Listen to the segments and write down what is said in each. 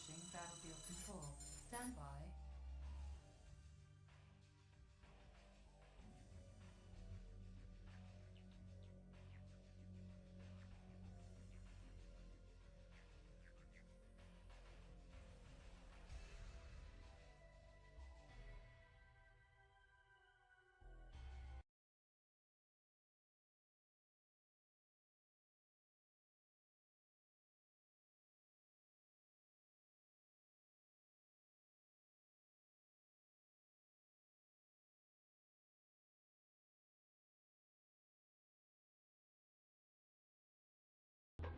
Establishing battlefield control. Stand by.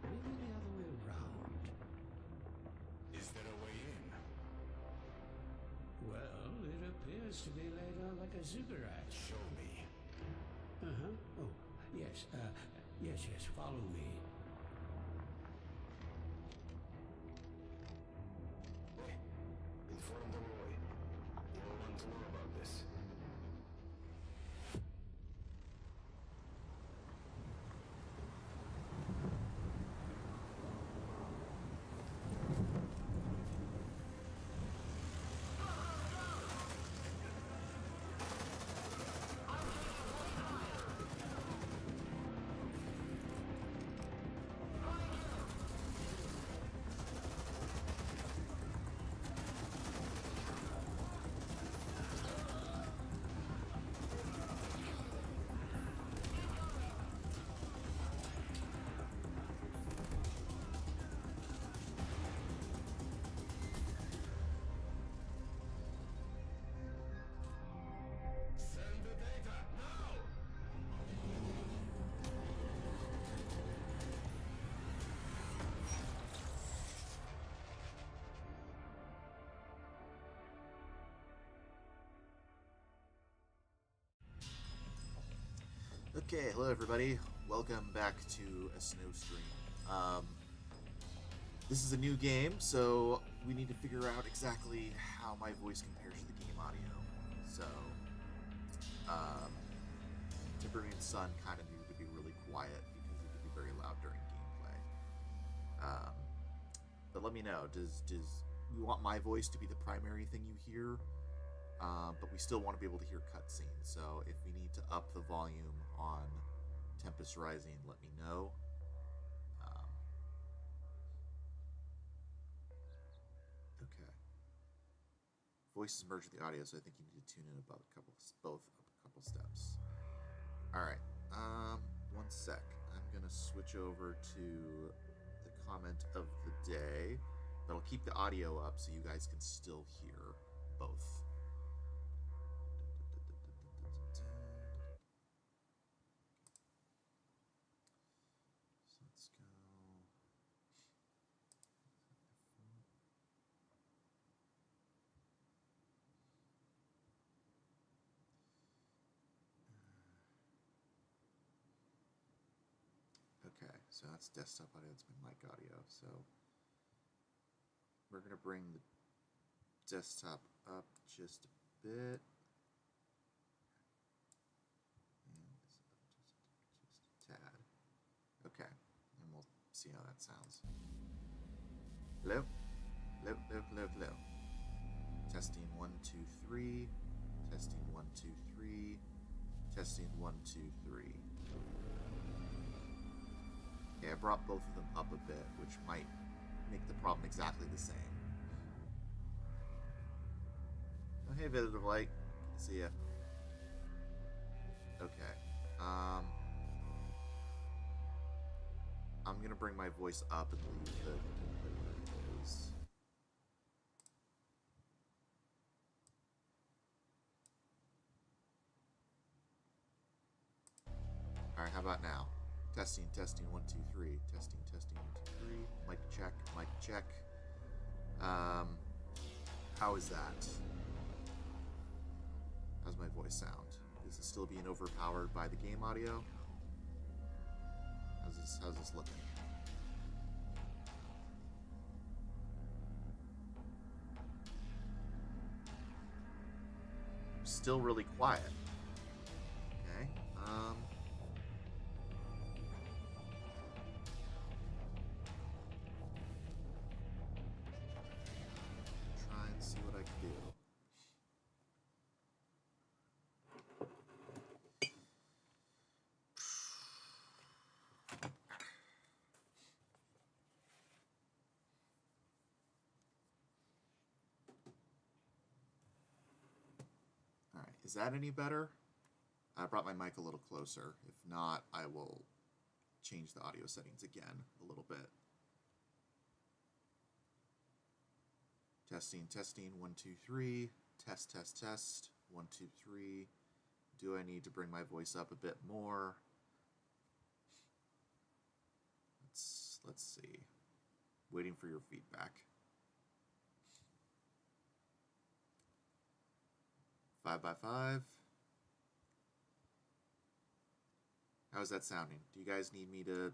Maybe the other way around. Is there a way in? Well, it appears to be laid out like a ziggurat. Show me. Uh-huh. Oh, yes, yes, follow me. Hey, inform the boy. You don't want to know about this. Send the data now! Okay, hello everybody. Welcome back to a snow stream. This is a new game, so we need to figure out exactly how my voice compares to the game audio. So, Tiberium's son kind of needed to be really quiet because he could be very loud during gameplay. But let me know, does you want my voice to be the primary thing you hear? But we still want to be able to hear cutscenes, so if we need to up the volume on Tempest Rising, let me know. Okay. Voices merge with the audio, so I think you need to tune in about both up a couple steps. Alright, one sec. I'm going to switch over to the comment of the day, but I'll keep the audio up so you guys can still hear both. So let's go. Okay, so that's desktop audio, that's my mic audio. So we're going to bring the desktop up just a bit. And this up just a tad. Okay, and we'll see how that sounds. Hello? Hello, hello, hello, hello. Testing 1, 2, 3. Testing 1, 2, 3. Testing 1, 2, 3. Okay, I brought both of them up a bit, which might make the problem exactly the same. Oh, hey, Visitor Light. See ya. Okay. I'm gonna bring my voice up and leave the gameplay where it is. Alright, how about now? Testing, testing, 1, 2, 3. Testing, testing, 1, 2, 3. Mic check, mic check. How is that? How's my voice sound? Is it still being overpowered by the game audio? How's this looking? Still really quiet. Okay. Is that any better? I brought my mic a little closer. If not, I will change the audio settings again a little bit. Testing, testing, 1, 2, 3. Test, test, test, 1, 2, 3. Do I need to bring my voice up a bit more? Let's see. Waiting for your feedback. 5 by 5. How's that sounding? Do you guys need me to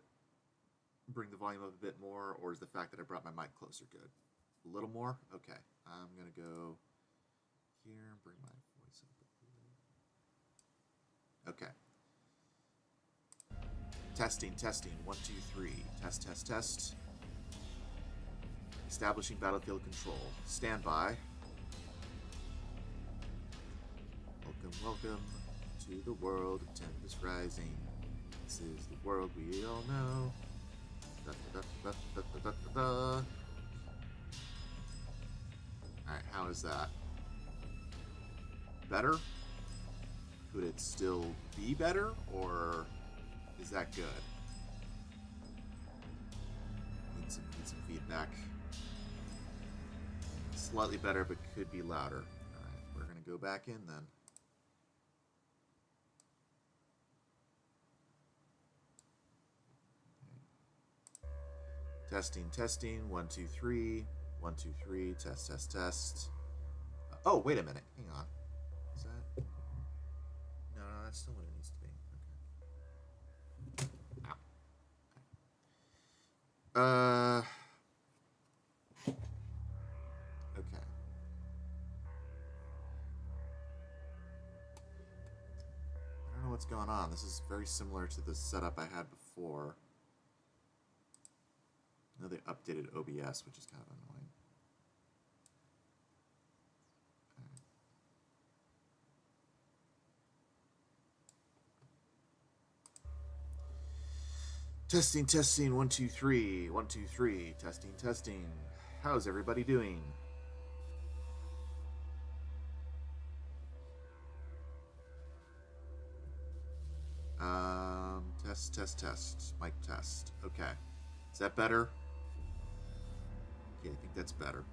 bring the volume up a bit more, or is the fact that I brought my mic closer good? A little more? Okay. I'm going to go here and bring my voice up a bit. Okay. Testing, testing. 1, 2, 3. Test, test, test. Establishing battlefield control. Standby. Welcome, welcome to the world of Tempest Rising. This is the world we all know. Da, da, da, da, da, da, da, da. Alright, how is that? Better? Could it still be better, or is that good? Need some feedback. Slightly better, but could be louder. Alright, we're going to go back in then. Testing, testing, 1, 2, 3. 1, 2, 3. Test, test, test. Oh, wait a minute. Hang on. Is that? No, that's still what it needs to be. Okay. Ow. Okay. I don't know what's going on. This is very similar to the setup I had before. I know they updated OBS, which is kind of annoying. Right. Testing, testing, 1, 2, 3. 1, 2, 3. Testing, testing. How's everybody doing? Test, test, test. Mic test. Okay. Is that better? Okay, I think that's better.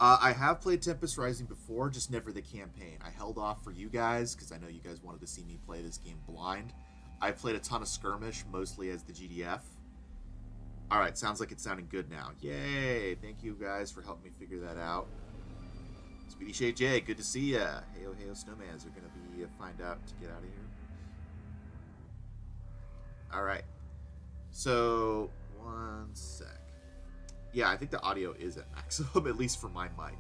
I have played Tempest Rising before, just never the campaign. I held off for you guys, because I know you guys wanted to see me play this game blind. I played a ton of skirmish, mostly as the GDF. Alright, sounds like it's sounding good now. Yay! Thank you guys for helping me figure that out. Speedy Shade J, good to see ya. Heyo, heyo, Snowman. Is there going to be a find out to get out of here? Alright. So, one sec. Yeah, I think the audio is at maximum, at least for my mic.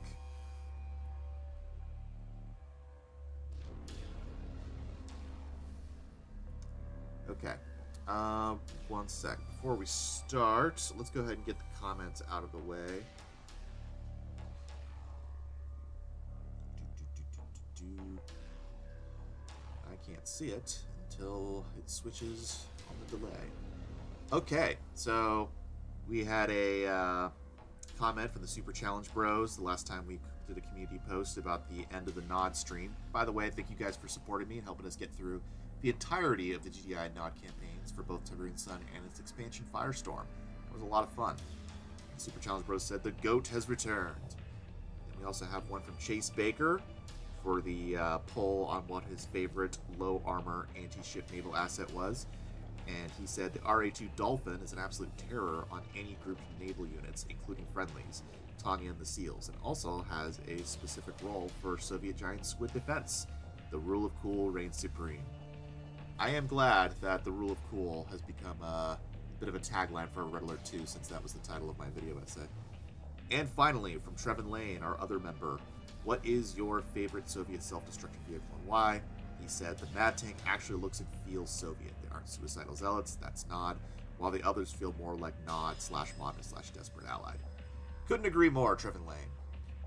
Okay. One sec. Before we start, let's go ahead and get the comments out of the way. I can't see it until it switches on the delay. Okay, so we had a comment from the Super Challenge Bros the last time we did a community post about the end of the Nod stream. By the way, thank you guys for supporting me and helping us get through the entirety of the GDI Nod campaigns for both Tiberium Sun and its expansion Firestorm. It was a lot of fun. And Super Challenge Bros said the GOAT has returned. And we also have one from Chase Baker for the poll on what his favorite low armor anti-ship naval asset was. And he said the RA-2 Dolphin is an absolute terror on any grouped naval units, including friendlies, Tanya and the SEALs, and also has a specific role for Soviet giant squid defense. The rule of cool reigns supreme. I am glad that the rule of cool has become a bit of a tagline for Red Alert 2, since that was the title of my video essay. And finally, from Trevin Lane, our other member, what is your favorite Soviet self-destruction vehicle and why? He said the Mad Tank actually looks and feels Soviet. They aren't suicidal zealots, that's Nod, while the others feel more like Nod / Modern / Desperate Allied. Couldn't agree more, Trevin Lane.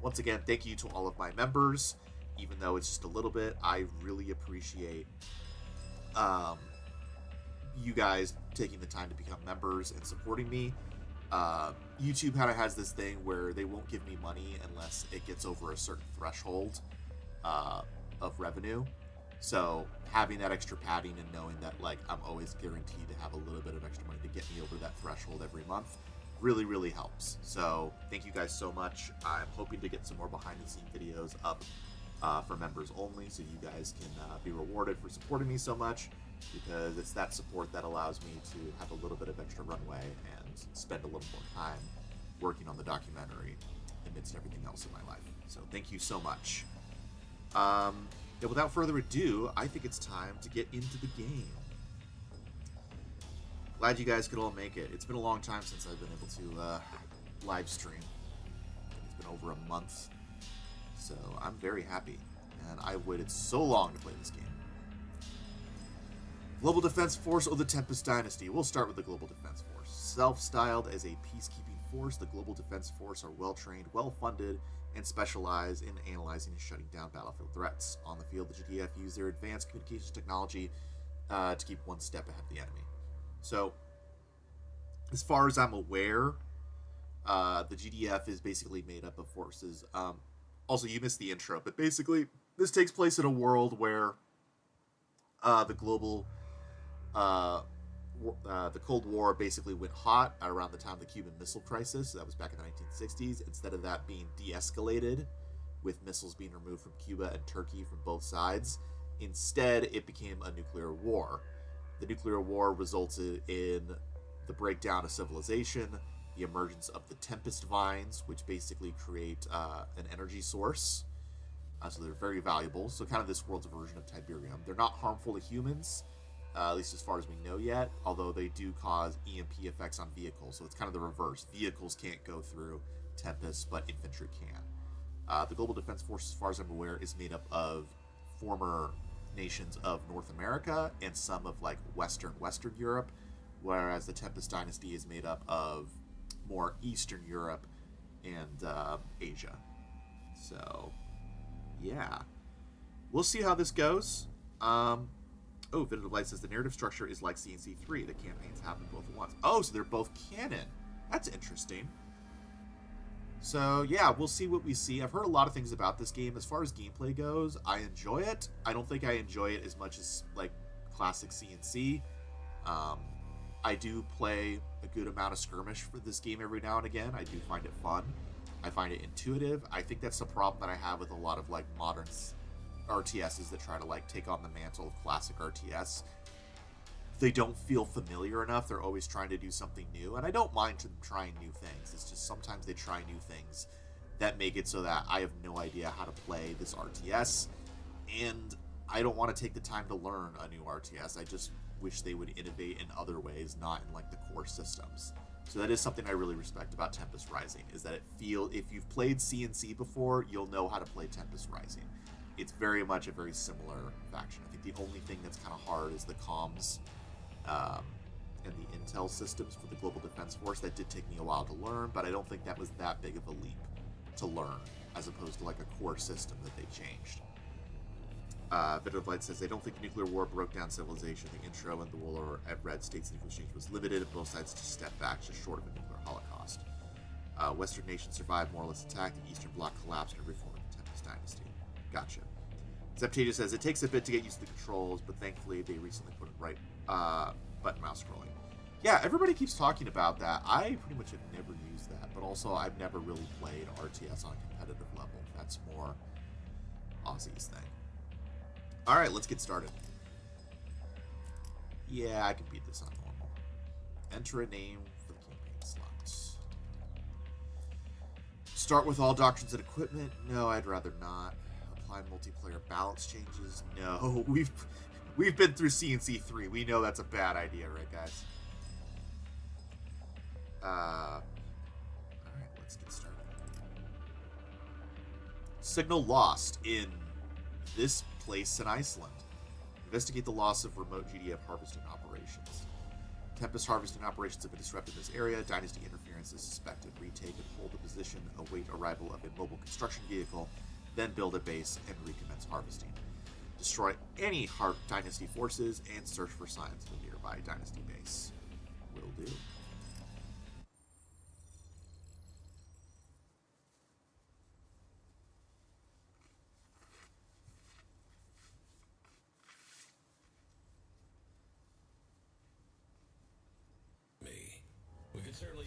Once again, thank you to all of my members. Even though it's just a little bit, I really appreciate you guys taking the time to become members and supporting me. YouTube kind of has this thing where they won't give me money unless it gets over a certain threshold. of revenue. So having that extra padding and knowing that like I'm always guaranteed to have a little bit of extra money to get me over that threshold every month really, really helps. So thank you guys so much. I'm hoping to get some more behind the scenes videos up for members only, so you guys can be rewarded for supporting me so much, because it's that support that allows me to have a little bit of extra runway and spend a little more time working on the documentary amidst everything else in my life. So thank you so much. Yeah, without further ado, I think it's time to get into the game. Glad you guys could all make it. It's been a long time since I've been able to live stream. It's been over a month. So I'm very happy. And I've waited so long to play this game. Global Defense Force or the Tempest Dynasty. We'll start with the Global Defense Force. Self-styled as a peacekeeping force, the Global Defense Force are well-trained, well-funded, and specialize in analyzing and shutting down battlefield threats. On the field, the GDF use their advanced communications technology to keep one step ahead of the enemy. So, as far as I'm aware, the GDF is basically made up of forces. Also, you missed the intro, but basically, this takes place in a world where the Cold War basically went hot around the time of the Cuban Missile Crisis. So that was back in the 1960s. Instead of that being de-escalated, with missiles being removed from Cuba and Turkey from both sides, instead it became a nuclear war. The nuclear war resulted in the breakdown of civilization, the emergence of the Tempest vines, which basically create an energy source. So they're very valuable. So kind of this world's version of Tiberium. They're not harmful to humans, at least as far as we know yet, although they do cause EMP effects on vehicles. So it's kind of the reverse. Vehicles can't go through Tempest, but infantry can. The Global Defense Force, as far as I'm aware, is made up of former nations of North America and some of like Western Europe, whereas the Tempest Dynasty is made up of more Eastern Europe and Asia. So, yeah. We'll see how this goes. Oh, Vivid Light says the narrative structure is like CNC3. The campaigns happen both at once. Oh, so they're both canon. That's interesting. So, yeah, we'll see what we see. I've heard a lot of things about this game. As far as gameplay goes, I enjoy it. I don't think I enjoy it as much as, like, classic CNC. I do play a good amount of skirmish for this game every now and again. I do find it fun. I find it intuitive. I think that's the problem that I have with a lot of, like, modern RTSs that try to, like, take on the mantle of classic RTS. They don't feel familiar enough. They're always trying to do something new, and I don't mind them trying new things. It's just sometimes they try new things that make it so that I have no idea how to play this RTS, and I don't want to take the time to learn a new RTS. I just wish they would innovate in other ways, not in like the core systems. So that is something I really respect about Tempest Rising, is that if you've played CNC before, you'll know how to play Tempest Rising. It's very much a very similar faction. I think the only thing that's kind of hard is the comms and the intel systems for the Global Defense Force. That did take me a while to learn, but I don't think that was that big of a leap to learn, as opposed to like a core system that they changed. Bit of Light says they don't think the nuclear war broke down civilization. The intro and the war at Red States and exchange was limited, and both sides just stepped back, just short of a nuclear holocaust. Western nations survived more or less attack. The Eastern Bloc collapsed and reformed the Tempest Dynasty. Gotcha. Zeptasia says it takes a bit to get used to the controls, but thankfully they recently put it right button mouse scrolling. Yeah, everybody keeps talking about that. I pretty much have never used that, but also I've never really played RTS on a competitive level. That's more Aussie's thing. Alright, let's get started. Yeah, I can beat this on normal. Enter a name for the campaign slots. Start with all doctrines and equipment? No, I'd rather not. Apply multiplayer balance changes? No, we've been through CNC 3. We know that's a bad idea, right, guys? Alright, let's get started. Signal lost in this place in Iceland. Investigate the loss of remote GDF harvesting operations. Tempest harvesting operations have been disrupted in this area. Dynasty interference is suspected. Retake and hold the position, await arrival of a mobile construction vehicle, then build a base and recommence harvesting. Destroy any Dynasty forces and search for signs of a nearby Dynasty base. Will do.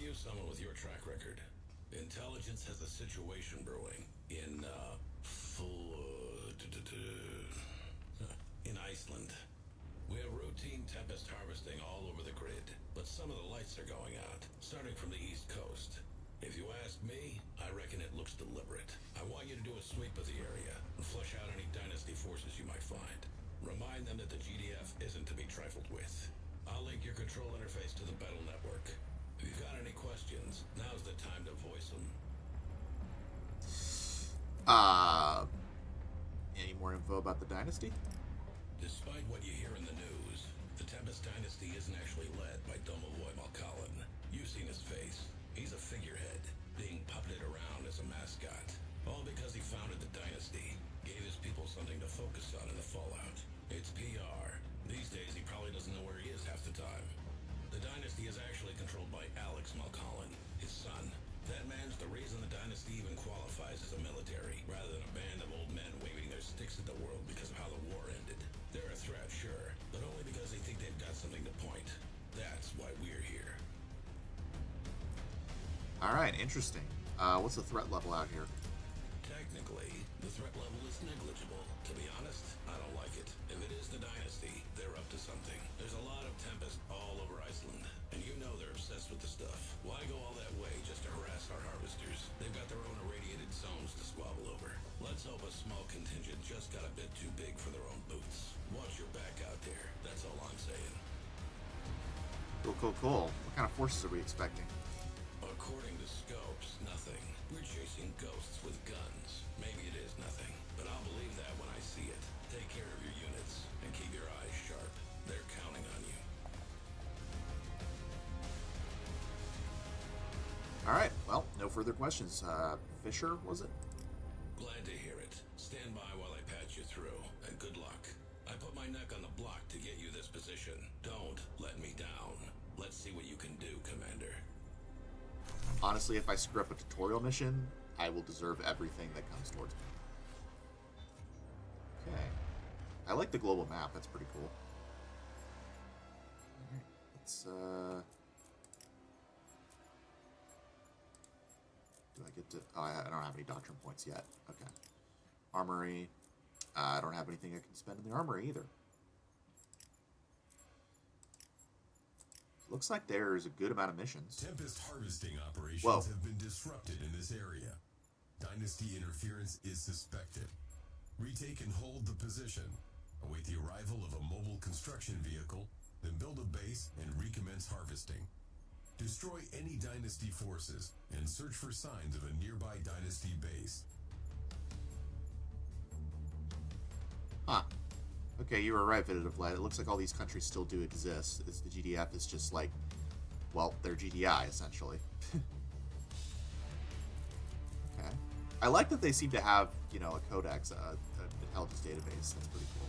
use someone with your track record. Intelligence has a situation brewing in Iceland. We have routine Tempest harvesting all over the grid, but some of the lights are going out, starting from the East Coast. If you ask me, I reckon it looks deliberate. I want you to do a sweep of the area and flush out any Dynasty forces you might find. Remind them that the GDF isn't to be trifled with. I'll link your control interface to the battle network. If you've got any questions, now's the time to voice them. Any more info about the Dynasty? Despite what you hear in the news, the Tempest Dynasty isn't actually led by Domovoy Malkalin. You've seen his face. He's a figurehead, being puppeted around as a mascot. All because he founded the Dynasty, gave his people something to focus on in the fallout. It's PR. These days, he probably doesn't know where he is half the time. The Dynasty is actually controlled by Alex Malkalin, his son. That man's the reason the Dynasty even qualifies as a military, rather than a band of old men waving their sticks at the world because of how the war ended. They're a threat, sure, but only because they think they've got something to point. That's why we're here. Alright, interesting. What's the threat level out here? Technically, the threat level is negligible. To be honest, I don't like it. If it is the Dynasty, they're up to something. There's a lot of Tempest all over Iceland, and you know they're obsessed with the stuff. Why go all that way just to harass our harvesters? They've got their own irradiated zones to squabble over. Let's hope a small contingent just got a bit too big for their own boots. Watch your back out there. That's all I'm saying. Cool. What kind of forces are we expecting? According to scopes, nothing. We're chasing ghosts with guns. Maybe it is nothing, but I'll believe that when I see it. Take care of your units, and keep your eyes sharp. They're counting on you. Alright, well, no further questions. Fisher, was it? Glad to hear it. Stand by while I patch you through, and good luck. I put my neck on the block to get you this position. Don't let me down. Let's see what you can do, Commander. Honestly, if I screw up a tutorial mission, I will deserve everything that comes towards me. Okay. I like the global map. That's pretty cool. Alright, let's, do I get to... Oh, I don't have any doctrine points yet. Okay. Armory. I don't have anything I can spend in the armory either. Looks like there's a good amount of missions. Tempest harvesting operations Whoa. have been disrupted in this area. Dynasty interference is suspected. Retake and hold the position. Await the arrival of a mobile construction vehicle, then build a base and recommence harvesting. Destroy any Dynasty forces and search for signs of a nearby Dynasty base. Huh. Okay, you were right, Vidative Light. It looks like all these countries still do exist. It's the GDF is just like, well, they're GDI, essentially. Okay. I like that they seem to have, you know, a codex, an intelligence database. That's pretty cool.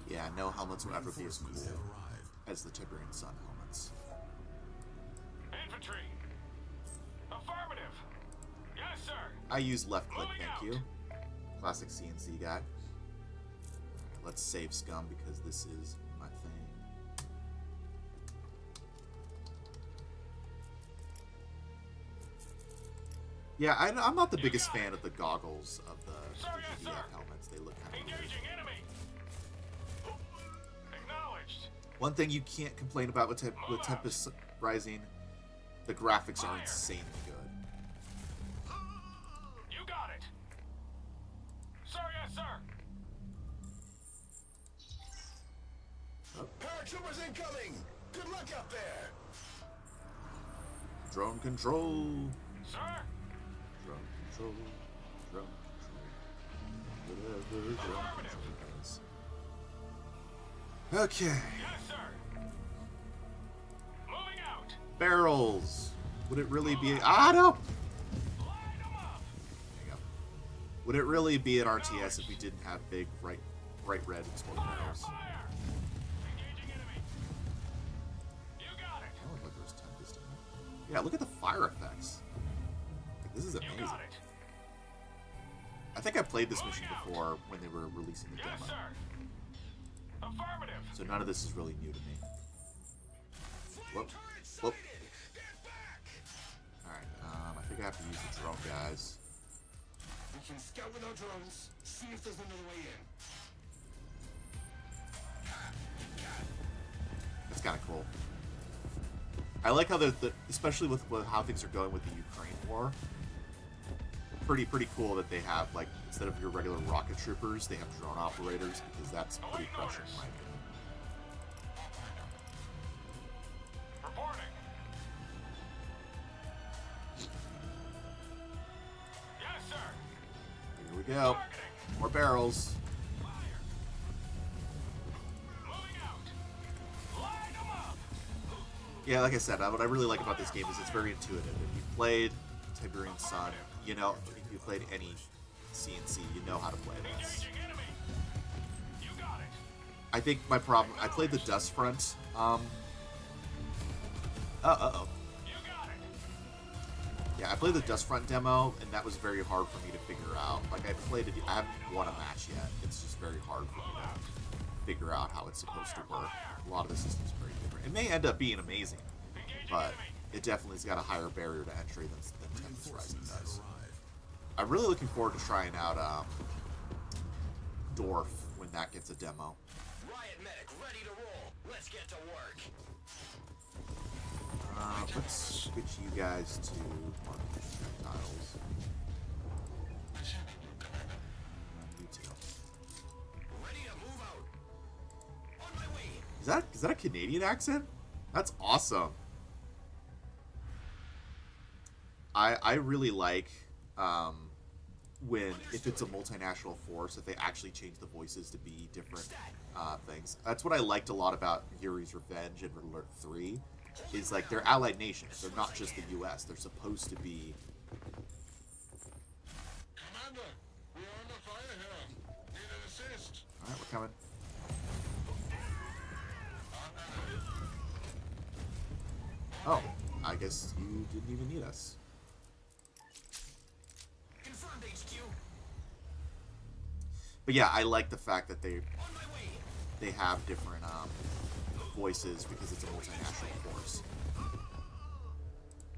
Yeah, no helmets will ever be as cool as the Tiberium Sun helmets. infantry. Affirmative. Yes, sir. I use left click, Moving thank out. you. Classic CNC guy. Alright, let's save scum because this is my thing. Yeah, I'm not the biggest fan of the goggles of the GDF helmets. They look kind of weird. Engaging enemy. Acknowledged. One thing you can't complain about with Tempest Rising, the graphics are insanely good. You got it. Sir, yes, sir. Paratroopers incoming! Good luck up there! Drone control. Sir? Drone control. Drone control. Whatever drone control does. Okay. Yes, sir. Moving out. Barrels. Would it really be... Ah, no! Line them up. There you go. Would it really be an RTS if we didn't have big, bright red exploding barrels? Fire. Engaging enemy. You got it. I don't look like there was Tempest in it. Yeah, look at the fire effects. Like, this is You amazing. got it. I think I played this mission before when they were releasing the Yes, demo. sir. Affirmative. So none of this is really new to me. Whoop. Whoop. Alright, I think I have to use the drone guys. We can scout with our drones, see if there's another way in. That's kind of cool. I like how especially with how things are going with the Ukraine war. Pretty cool that they have, like, instead of your regular rocket troopers, they have drone operators, because that's pretty crushing in my opinion. Reporting. Yes, sir. Here we go. Targeting. More barrels. Fire. Moving out. Line them up. Yeah, like I said, what I really like about this game is it's very intuitive. If you've played Tiberium Sun, you know, if you played any CNC, you know how to play this. Engaging enemy. You got it. I think my problem, I played the Dust Front, You got it. Yeah, I played the Dust Front demo, and that was very hard for me to figure out. Like, I haven't won a match yet. It's just very hard for me to figure out how it's supposed to work. A lot of the systems are very different. It may end up being amazing, but it definitely has got a higher barrier to entry than Tempest Rising does. I'm really looking forward to trying out Dorf when that gets a demo. Riot medic, ready to roll. Let's get to work. Let's switch you guys to projectiles. You two. Ready to move out. On my way. Is that a Canadian accent? That's awesome. I really like when, if it's a multinational force, if they actually change the voices to be different things. That's what I liked a lot about Yuri's Revenge and Red Alert 3, is like they're allied nations. They're not just the U.S. They're supposed to be... Commander, we are under fire here. Need an assist. Alright, we're coming. Oh, I guess you didn't even need us. Confirmed HQ. But yeah, I like the fact that On my way. they have different voices because it's a multinational force.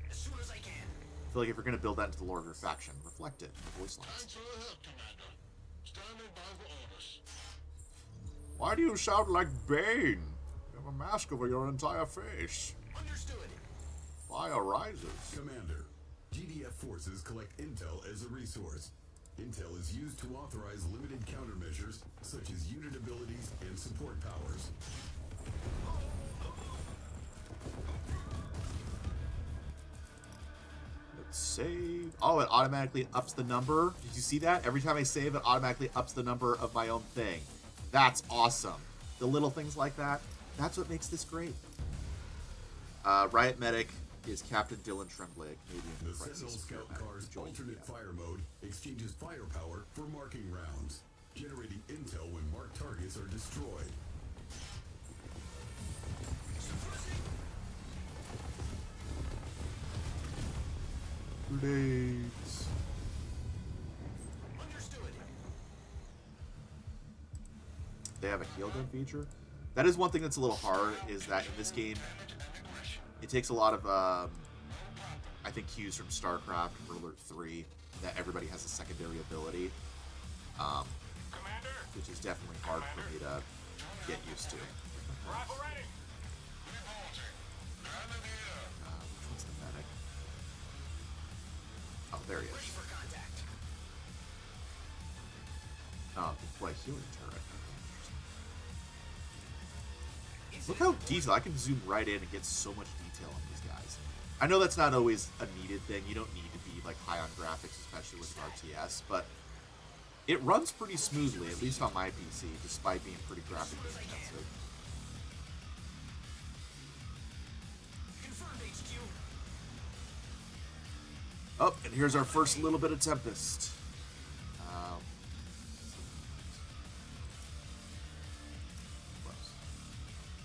As soon as I can. I feel like if you're going to build that into the lore of your faction, reflect it in the voice lines. Thanks for the help, Commander. Standing by for orders. Why do you sound like Bane? You have a mask over your entire face. Understood. Fire rises. Commander, GDF forces collect intel as a resource. Intel is used to authorize limited countermeasures, such as unit abilities and support powers. Let's save. Oh, it automatically ups the number. Did you see that? Every time I save, it automatically ups the number of my own thing. That's awesome. The little things like that, that's what makes this great. Riot Medic is Captain Dylan Tremblay, a Canadian The crisis Sentinel Scout paramedic car's who joined alternate GDF. fire mode exchanges firepower for marking rounds, generating intel when marked targets are destroyed. They have a heal gun feature. That is one thing that's a little hard, is that in this game, it takes a lot of, I think, cues from StarCraft or Alert 3, that everybody has a secondary ability, which is definitely hard for me to get used to. Which one's the medic? Oh, there he is. Oh, deploy healing turret. Look how detailed. I can zoom right in and get so much detail on these guys. I know that's not always a needed thing. You don't need to be like high on graphics, especially with RTS, but it runs pretty smoothly, at least on my PC, despite being pretty graphically intensive. Oh, and here's our first little bit of Tempest.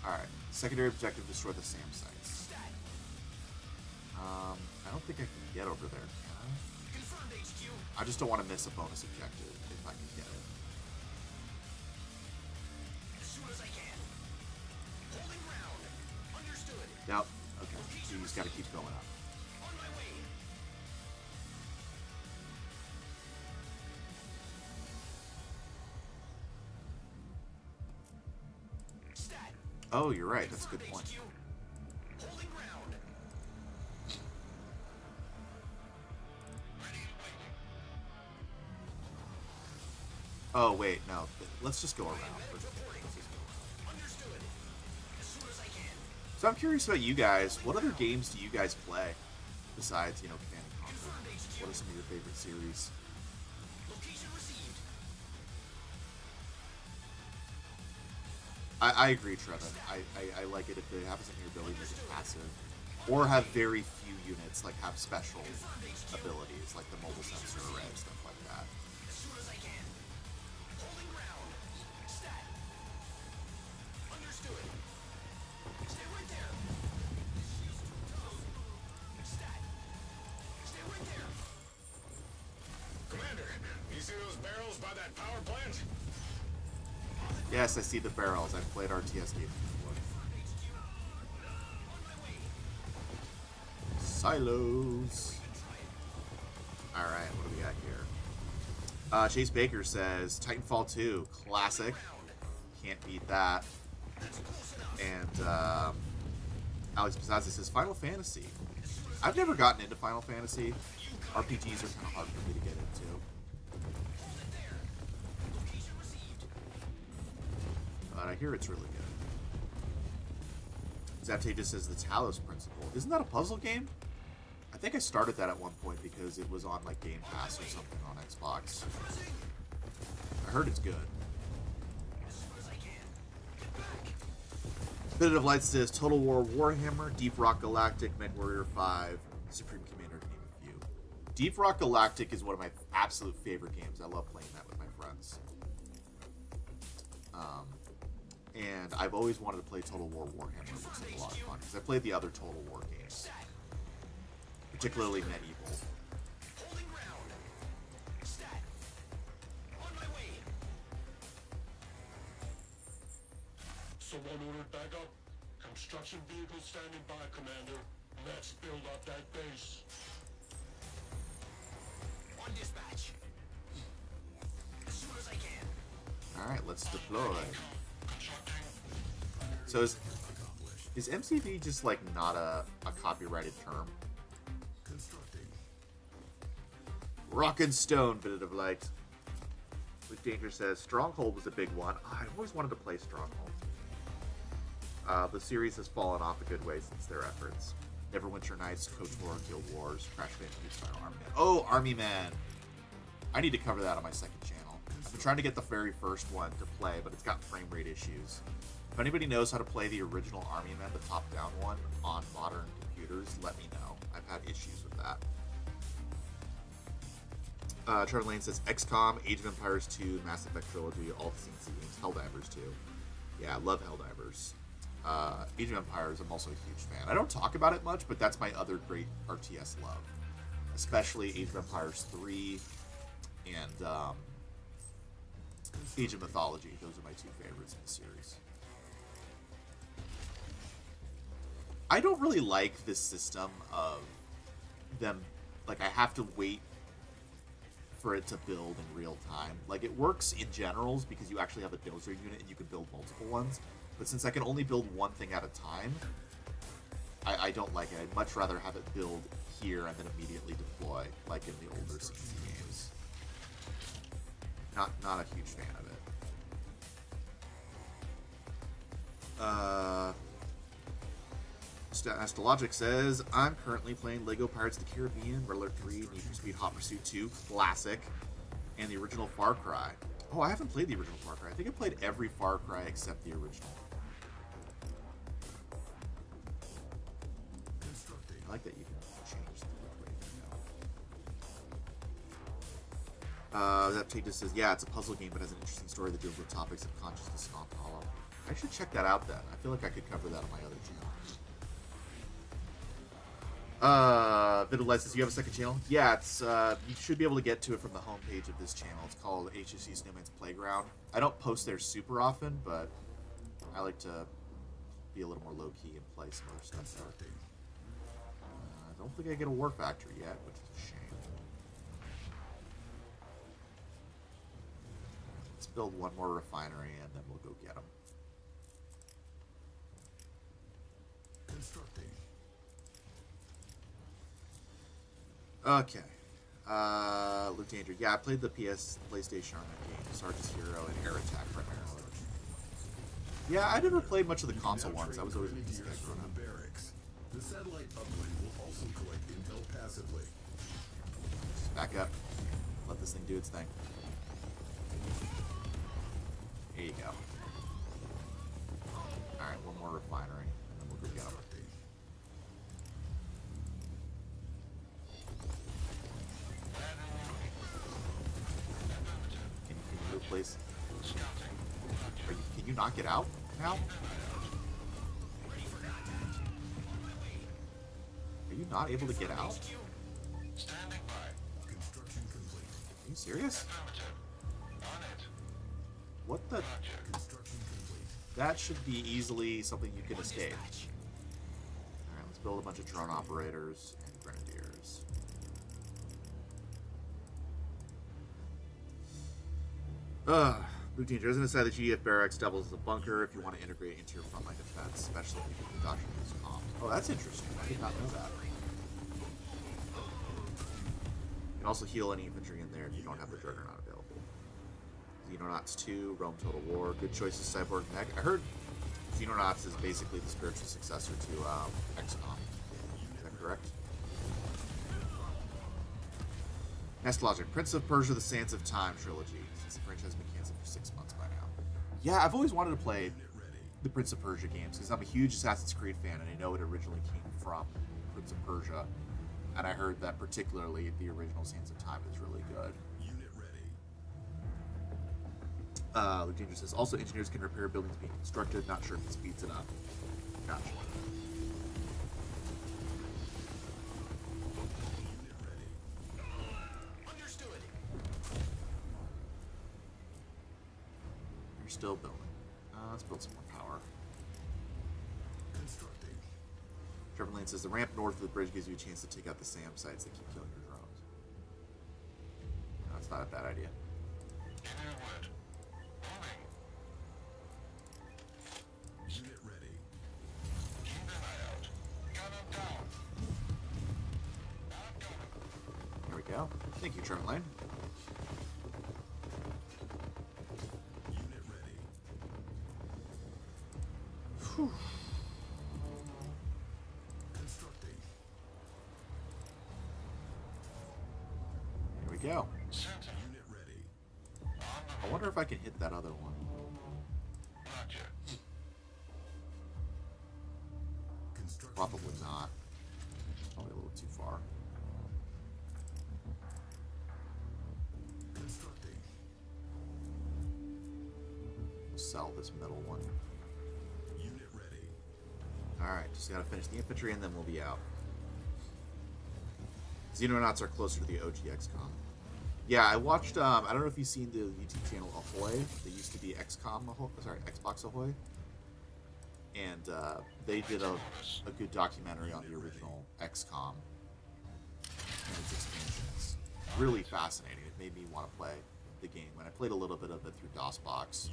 Alright, secondary objective, destroy the SAM sites. I don't think I can get over there, can I? I just don't want to miss a bonus objective if I can get it. Yep, okay, so you just gotta keep going up. Oh, you're right. That's a good point. Oh, wait. No. Let's just go around. So I'm curious about you guys. What other games do you guys play besides, you know, Command & Conquer? What are some of your favorite series? I agree, Trevin. I like it if they have something ability to make it passive. Or have very few units, like have special abilities, like the mobile sensor array, stuff like that. Commander, you see those barrels by that power plant? Yes, I see the barrels. I've played RTS games before. Silos. Alright, what do we got here? Chase Baker says, Titanfall 2, classic. Can't beat that. And Alex Pizzazzi says, Final Fantasy. I've never gotten into Final Fantasy. RPGs are kind of hard for me to get into. But I hear it's really good. Zaptagus says the Talos Principle. Isn't that a puzzle game? I think I started that at one point because it was on like Game Pass or something on Xbox. I heard it's good. Bit of Light says Total War Warhammer, Deep Rock Galactic, MechWarrior 5, Supreme Commander, to name a few. Deep Rock Galactic is one of my absolute favorite games. I love playing that with my friends. And I've always wanted to play Total War Warhammer. It looks like a lot of fun because I played the other Total War games, particularly Medieval. Someone ordered backup. Construction vehicle standing by, Commander. Let's build up that base. On dispatch. As soon as I can. All right, let's deploy. So is MCV just like not a copyrighted term? Rock and Stone, bit of light. Luke Danger says Stronghold was a big one. Oh, I always wanted to play Stronghold. The series has fallen off a good way since their efforts. Neverwinter Nights, Coach War, Guild Wars, Crash Bandicoots, Final Army Man. Oh, Army Man! I need to cover that on my second channel. I've been trying to get the very first one to play, but it's got frame rate issues. If anybody knows how to play the original Army Man, the top-down one, on modern computers, let me know. I've had issues with that. Trevor Lane says XCOM, Age of Empires 2, Mass Effect Trilogy, all the CNC games, Helldivers 2. Yeah, I love Helldivers. Age of Empires, I'm also a huge fan. I don't talk about it much, but that's my other great RTS love. Especially Age of Empires 3 and Age of Mythology. Those are my two favorites in the series. I don't really like this system of them, like, I have to wait for it to build in real time. Like, it works in generals because you actually have a dozer unit and you can build multiple ones. But since I can only build one thing at a time, I don't like it. I'd much rather have it build here and then immediately deploy, like in the older CC games. Not a huge fan of it. Astrologic says, I'm currently playing Lego Pirates of the Caribbean, Red Alert 3, Need for Speed Hot Pursuit 2, Classic, and the original Far Cry. Oh, I haven't played the original Far Cry. I think I played every Far Cry except the original. I like that you can change the way you go. That Tempest says, yeah, it's a puzzle game, but has an interesting story that deals with topics of consciousness and hollow. I should check that out then. I feel like I could cover that on my other channel. Vidal says, you have a second channel? Yeah, it's you should be able to get to it from the homepage of this channel. It's called HFC Snowman's Playground. I don't post there super often, but I like to be a little more low-key and play some other stuff there. I don't think I get a war factory yet, which is a shame. Let's build one more refinery, and then we'll go get them. Constructing. Okay. Luke Danger. Yeah, I played the PlayStation on that game. Sarge's Hero and Air Attack primarily. Yeah, I never played much of the console ones. I was always a PC guy growing up. The satellite uplink will also collect intel passively. Just back up. Let this thing do its thing. There you go. Alright, one more refinery, and then we'll go get them. Can you move, please? Can you not get out now? Are you not able to get out? Standing by. Construction complete. Are you serious? On it. What the? Construction complete. That should be easily something you can escape. Alright, let's build a bunch of drone operators and grenadiers. Blue Team Jersey inside the GDF barracks doubles as a bunker if you want to integrate into your frontline defense, especially if you get the doctrine is calm. Oh, that's interesting. I did not know that. You can also heal any infantry in there if you don't have the Juggernaut available. Xenonauts 2, Rome Total War, good choices, Cyborg Mech. I heard Xenonauts is basically the spiritual successor to XCOM. Is that correct? Astrologic, Prince of Persia, The Sands of Time trilogy. Since the franchise has been canceled for 6 months by now. Yeah, I've always wanted to play the Prince of Persia games because I'm a huge Assassin's Creed fan and I know it originally came from Prince of Persia. And I heard that particularly the original Sands of Time is really good. Unit ready. Luke Danger says, also engineers can repair buildings being constructed. Not sure if it speeds it up. Gotcha. Unit ready. Understood. You're still building. Let's build some more power. Constructing. Trevor Lane says, the ramp north of the bridge gives you a chance to take out the SAM sites that keep killing your drones. No, that's not a bad idea. Give me a word. Moving. Unit ready. Keep an eye out. Gun him down. I'm coming. There we go. Thank you, Trevor Lane. Unit ready. Whew. Constructing. Here we go. Sent. Unit ready. I wonder if I can hit that other one. Roger. Construction. Probably not. Probably a little too far. Constructing. We'll sell this middle one. Unit ready. Alright, just gotta finish the infantry and then we'll be out. Xenonauts are closer to the OG XCOM. Yeah, I watched. I don't know if you've seen the YouTube channel Ahoy. They used to be XCOM Ahoy, sorry, Xbox Ahoy, and they did a good documentary on the original XCOM and its expansions. Really fascinating. It made me want to play the game. When I played a little bit of it through DOSBox,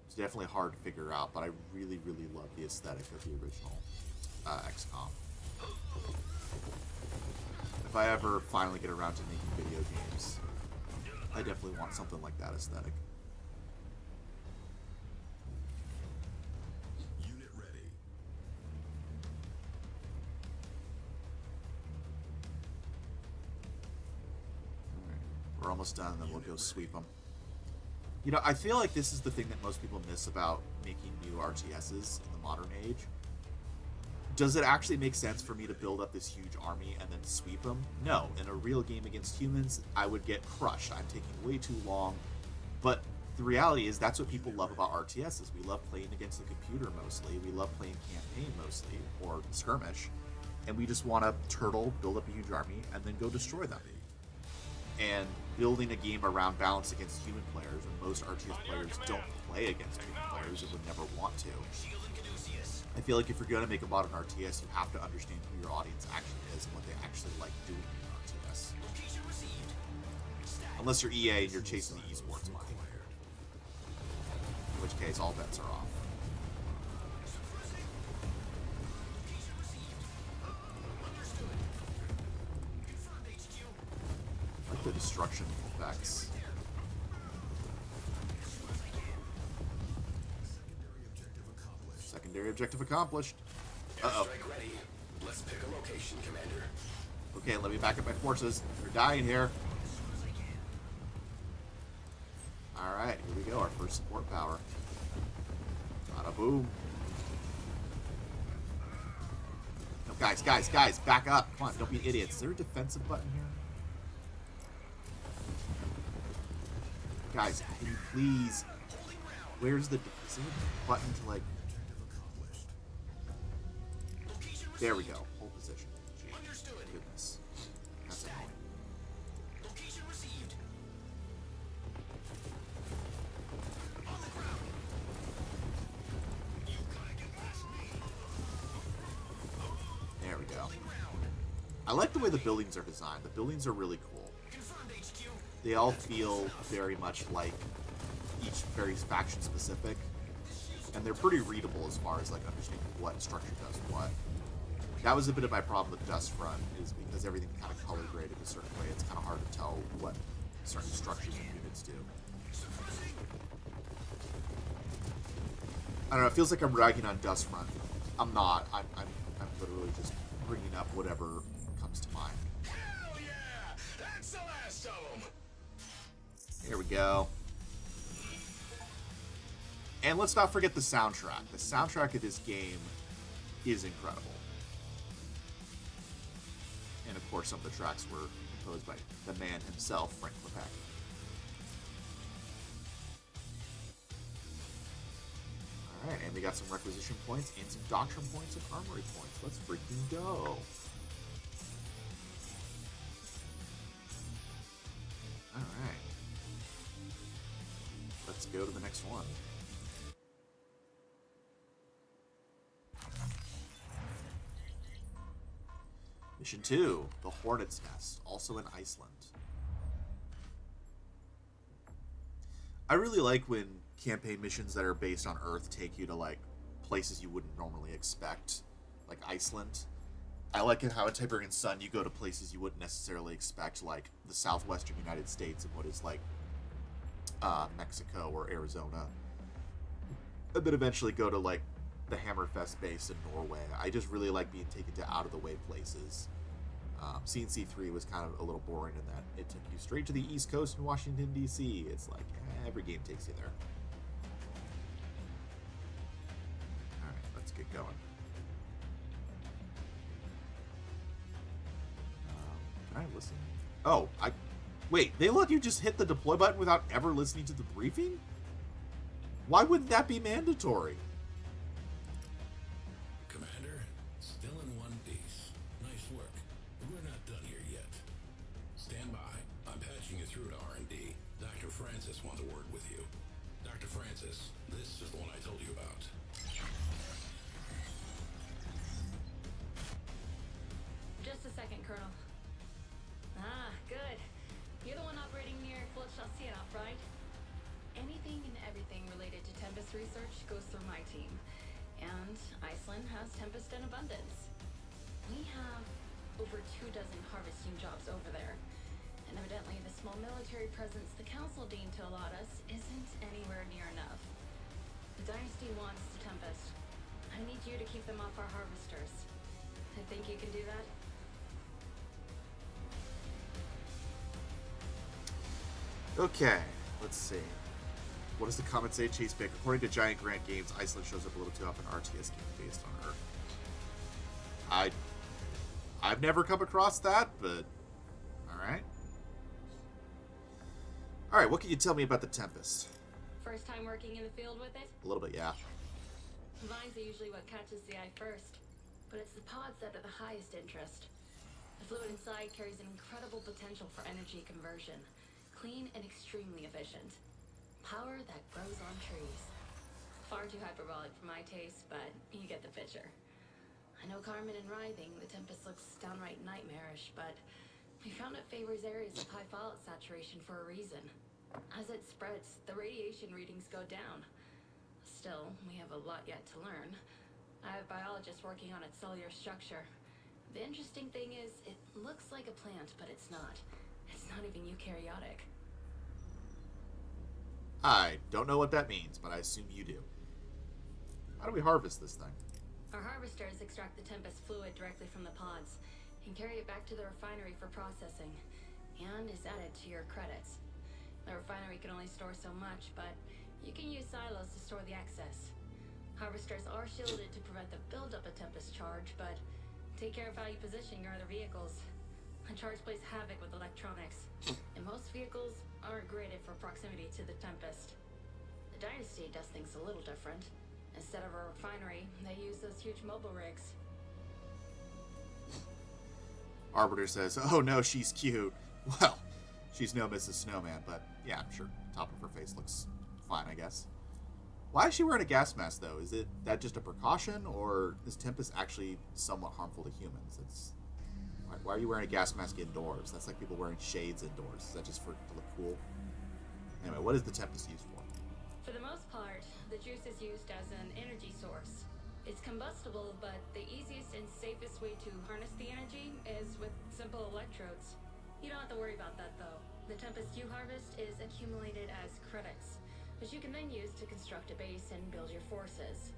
it's definitely hard to figure out, but I really, really love the aesthetic of the original XCOM. If I ever finally get around to making video games, I definitely want something like that aesthetic. Unit ready. Alright, we're almost done, then we'll go sweep them. You know, I feel like this is the thing that most people miss about making new RTSs in the modern age. Does it actually make sense for me to build up this huge army and then sweep them? No. In a real game against humans, I would get crushed. I'm taking way too long. But the reality is that's what people love about RTSs. We love playing against the computer mostly. We love playing campaign mostly, or skirmish. And we just want to turtle, build up a huge army, and then go destroy them. And building a game around balance against human players, when most RTS players don't play against human players and would never want to. I feel like if you're going to make a modern RTS, you have to understand who your audience actually is and what they actually like doing in RTS. Unless you're EA and you're chasing the esports money. In which case, all bets are off. I like the destruction effects. Secondary objective accomplished. Uh-oh. Ready. Let's pick a location, Commander. Okay, let me back up my forces. They're dying here. Alright, here we go. Our first support power. Bada boom. No, guys, back up. Come on, don't be idiots. Is there a defensive button here? Guys, can you please... Where's the... Is there a button to, like... There we go. Hold position. Gee, goodness. That's annoying. Location received. There we go. I like the way the buildings are designed. The buildings are really cool. Confirmed HQ. They all feel very much like each very faction specific. And they're pretty readable as far as like understanding what structure does what. That was a bit of my problem with Dust Front, is because everything kind of color graded a certain way, it's kind of hard to tell what certain structures and units do. I don't know, it feels like I'm ragging on Dust Front. I'm not. I'm literally just bringing up whatever comes to mind. Hell yeah! That's the last of them. Here we go. And let's not forget the soundtrack. The soundtrack of this game is incredible. And of course, some of the tracks were composed by the man himself, Frank Lepek. Alright, and we got some requisition points and some doctrine points and armory points. Let's freaking go. Alright. Let's go to the next one. Mission 2, the Hornet's Nest, also in Iceland. I really like when campaign missions that are based on Earth take you to, like, places you wouldn't normally expect, like Iceland. I like it how in Tiberium Sun you go to places you wouldn't necessarily expect, like the southwestern United States and what is, like, Mexico or Arizona. And then eventually go to, like, the Hammerfest base in Norway. I just really like being taken to out-of-the-way places. CNC3 was kind of a little boring in that it took you straight to the East Coast in Washington, D.C. It's like, every game takes you there. Alright, let's get going. Can I listen? Oh, wait, they let you just hit the deploy button without ever listening to the briefing? Why wouldn't that be mandatory? Commander, still in one piece. Nice work. We're not done here yet. Stand by. I'm patching you through to analysis. This is the one I told you about. Just a second, Colonel. Ah, good. You're the one operating near Flotchassienoff, right? Anything and everything related to Tempest research goes through my team. And Iceland has Tempest in abundance. We have over 24 harvesting jobs over there. And evidently the small military presence the Council deemed to allot us isn't anywhere near enough. The Dynasty wants the Tempest. I need you to keep them off our harvesters. I think you can do that? Okay, let's see. What does the comment say, Chase Pick? According to Giant Grant Games, Iceland shows up a little too often RTS games based on Earth. I've never come across that, but alright. Alright, what can you tell me about the Tempest? First time working in the field with it? A little bit, yeah. Vines are usually what catches the eye first, but it's the pods that are the highest interest. The fluid inside carries an incredible potential for energy conversion. Clean and extremely efficient. Power that grows on trees. Far too hyperbolic for my taste, but you get the picture. I know Carmen and writhing, the Tempest looks downright nightmarish, but we found it favors areas of high folate saturation for a reason. As it spreads, the radiation readings go down. Still, we have a lot yet to learn. I have biologists working on its cellular structure. The interesting thing is, it looks like a plant, but it's not. It's not even eukaryotic. I don't know what that means, but I assume you do. How do we harvest this thing? Our harvesters extract the Tempest fluid directly from the pods and carry it back to the refinery for processing, and is added to your credits. The refinery can only store so much, but you can use silos to store the excess. Harvesters are shielded to prevent the buildup of Tempest charge, but take care of how you position your other vehicles. The charge plays havoc with electronics, and most vehicles aren't graded for proximity to the Tempest. The Dynasty does things a little different. Instead of a refinery, they use those huge mobile rigs. Arbiter says, oh no, she's cute. Well, she's no Mrs. Snowman, but yeah, sure. Top of her face looks fine, I guess. Why is she wearing a gas mask, though? Is that just a precaution, or is Tempest actually somewhat harmful to humans? Why are you wearing a gas mask indoors? That's like people wearing shades indoors. Is that just to look cool? Anyway, what is the Tempest used for? For the most part, the juice is used as an energy source. It's combustible, but the easiest and safest way to harness the energy is with simple electrodes. You don't have to worry about that, though. The Tempest you harvest is accumulated as credits, which you can then use to construct a base and build your forces.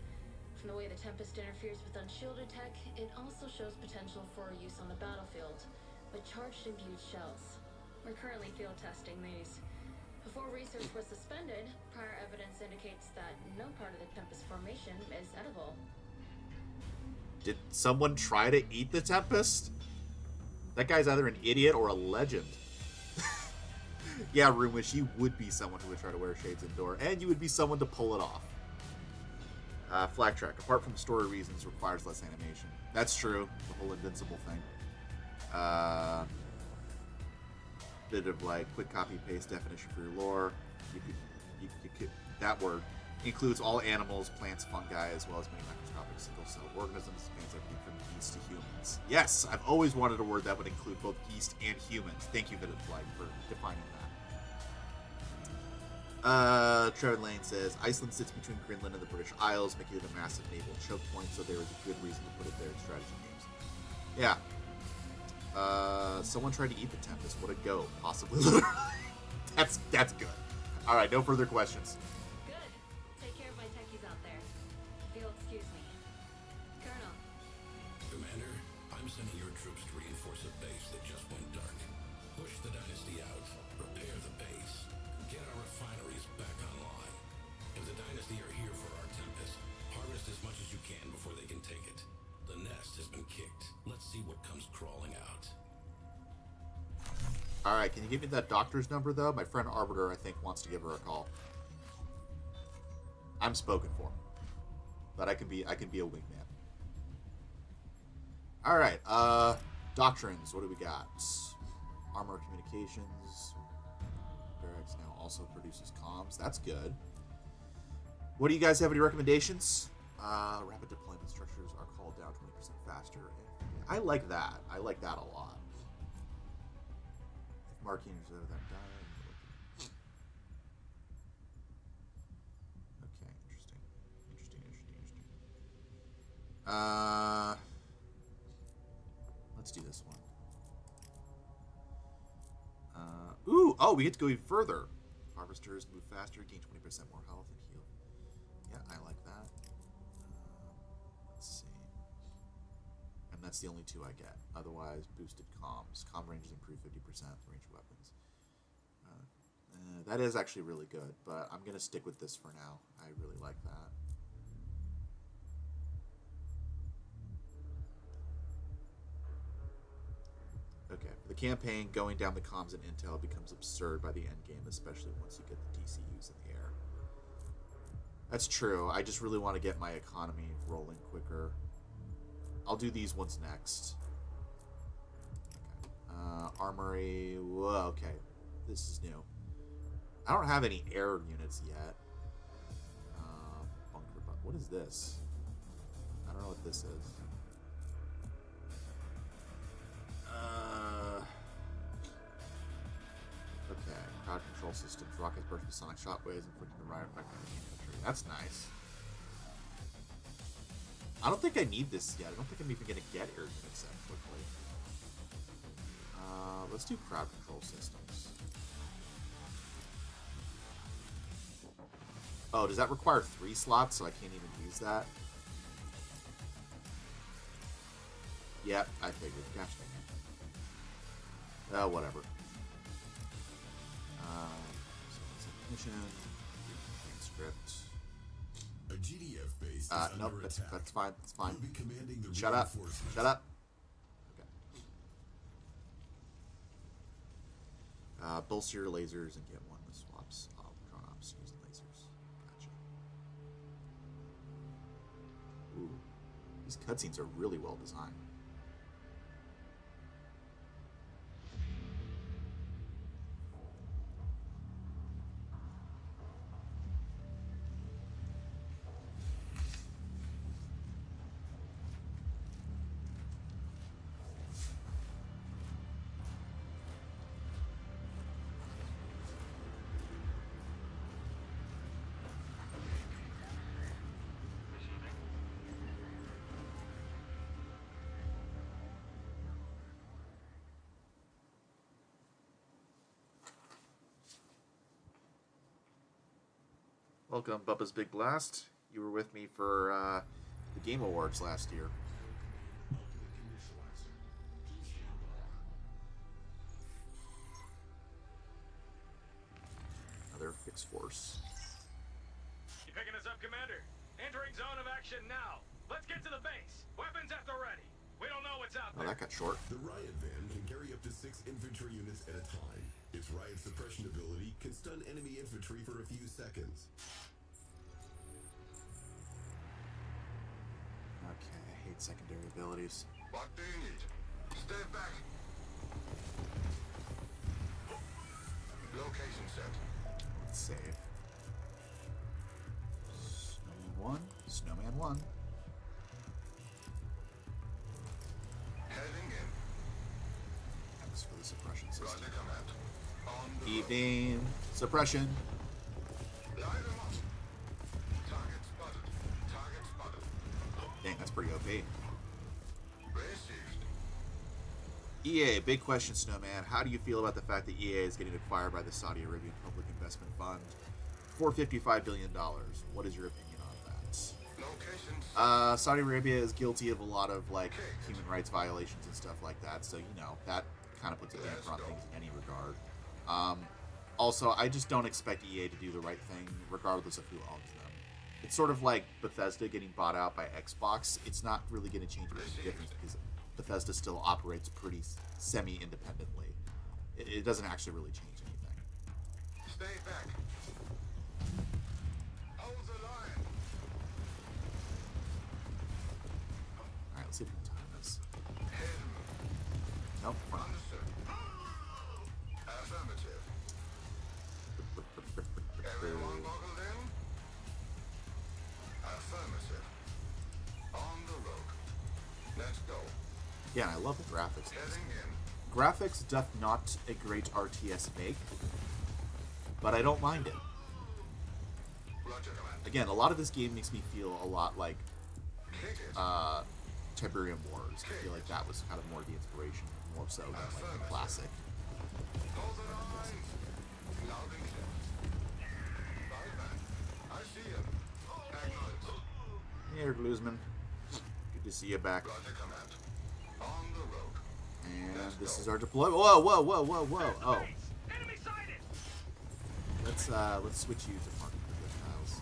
From the way the Tempest interferes with unshielded tech, it also shows potential for use on the battlefield, with charged imbued shells. We're currently field testing these. Before research was suspended, prior evidence indicates that no part of the Tempest formation is edible. Did someone try to eat the Tempest? That guy's either an idiot or a legend. Yeah, Roomwish, you would be someone who would try to wear shades indoor, and you would be someone to pull it off. Flag track, apart from story reasons, requires less animation. That's true, the whole invincible thing. Bit of like quick copy paste definition for your lore. You could that word includes all animals, plants, fungi, as well as many microscopic single-cell organisms. Spans everything from yeast to humans. Yes, I've always wanted a word that would include both yeast and humans. Thank you, Vidit Flag, for defining that. Trevor Lane says Iceland sits between Greenland and the British Isles, making it a massive naval choke point, so there is a good reason to put it there in strategy games. Yeah. Someone tried to eat the Tempest. What a go. Possibly literally. That's good. Alright, no further questions. Good. Take care of my techies out there. If you'll excuse me. Colonel. Commander, I'm sending your troops to reinforce a base that just went dark. Push the Dynasty out. Repair the base. Get our refineries back online. If the Dynasty are here for our Tempest, harvest as much as you can before they can take it. The nest has been kicked. Let's see what comes crawling out. Alright, can you give me that doctor's number, though? My friend Arbiter, I think, wants to give her a call. I'm spoken for. But I can be a wingman. Alright, doctrines, what do we got? Armor communications. Barracks now also produces comms. That's good. What do you guys have? Any recommendations? Rapid deployment structures are called down 20% faster. I like that. I like that a lot. If markings are that die. Okay, interesting. Let's do this one. Ooh, oh, we get to go even further. Harvesters move faster, gain 20% more health and heal. Yeah, I like that. Let's see. And that's the only two I get. Otherwise, boosted comms. Comm ranges improve 50% range of weapons. That is actually really good, but I'm going to stick with this for now. I really like that. Okay, for the campaign, going down the comms and intel becomes absurd by the end game, especially once you get the DCUs in the air. That's true. I just really want to get my economy rolling quicker. I'll do these ones next. Okay. Armory. Whoa, okay. This is new. I don't have any air units yet. Bunker, but what is this? I don't know what this is. Okay, crowd control systems, rockets burst with sonic shockwaves, inflicting the riot effect on the infantry. That's nice. I don't think I need this yet. I don't think I'm even going to get air units that quickly. Let's do crowd control systems. Oh, does that require 3 slots, so I can't even use that? Yep, I figured. Gosh dang it. Oh, whatever. Mission, transcript. A GDF base is nope, under that's attack. fine. That's fine. You'll be commanding the Shut up. reinforcements. Shut up. Okay. Bolster your lasers and get one with swaps. Oh, drone ops using lasers. Gotcha. Ooh, these cutscenes are really well designed. Welcome, Bubba's Big Blast. You were with me for the Game Awards last year. Another fixed force. You picking us up, Commander? Entering zone of action now. Let's get to the base. Weapons at the ready. We don't know what's out there. Oh, that got short. The riot van can carry up to 6 infantry units at a time. Its riot suppression ability can stun enemy infantry for a few seconds. Okay, I hate secondary abilities. What do you need? Stay back. Location set. Let's save. Snowman 1. Heading in. Thanks for the suppression system. Roger, command. On the Evening. Suppression. road. Line them up. Target spotted. Target spotted. Dang, that's pretty OP. Received. EA, big question, Snowman. How do you feel about the fact that EA is getting acquired by the Saudi Arabian Public Investment Fund for $55 billion? What is your opinion on that? Location Saudi Arabia is guilty of a lot of like human rights violations and stuff like that, so you know that kind of puts a damper on things in any regard. Also, I just don't expect EA to do the right thing, regardless of who owns them. It's sort of like Bethesda getting bought out by Xbox. It's not really going to change anything different because Bethesda still operates pretty semi-independently. It doesn't actually really change anything. Stay back. Hold the line. Alright, let's see if we can time this. Hit him. Nope, we're not. Understood. Affirmative. Everyone buckled in? Yeah, and I love the graphics. Graphics doth not a great RTS make, but I don't mind it. Again, a lot of this game makes me feel a lot like Tiberium Wars. I feel like that was kind of more the inspiration, more so than like the classic. Hey, Glusman. Good to see you back. And this is our deploy. Whoa, whoa, whoa, whoa, whoa! Oh, let's switch you to market projectiles.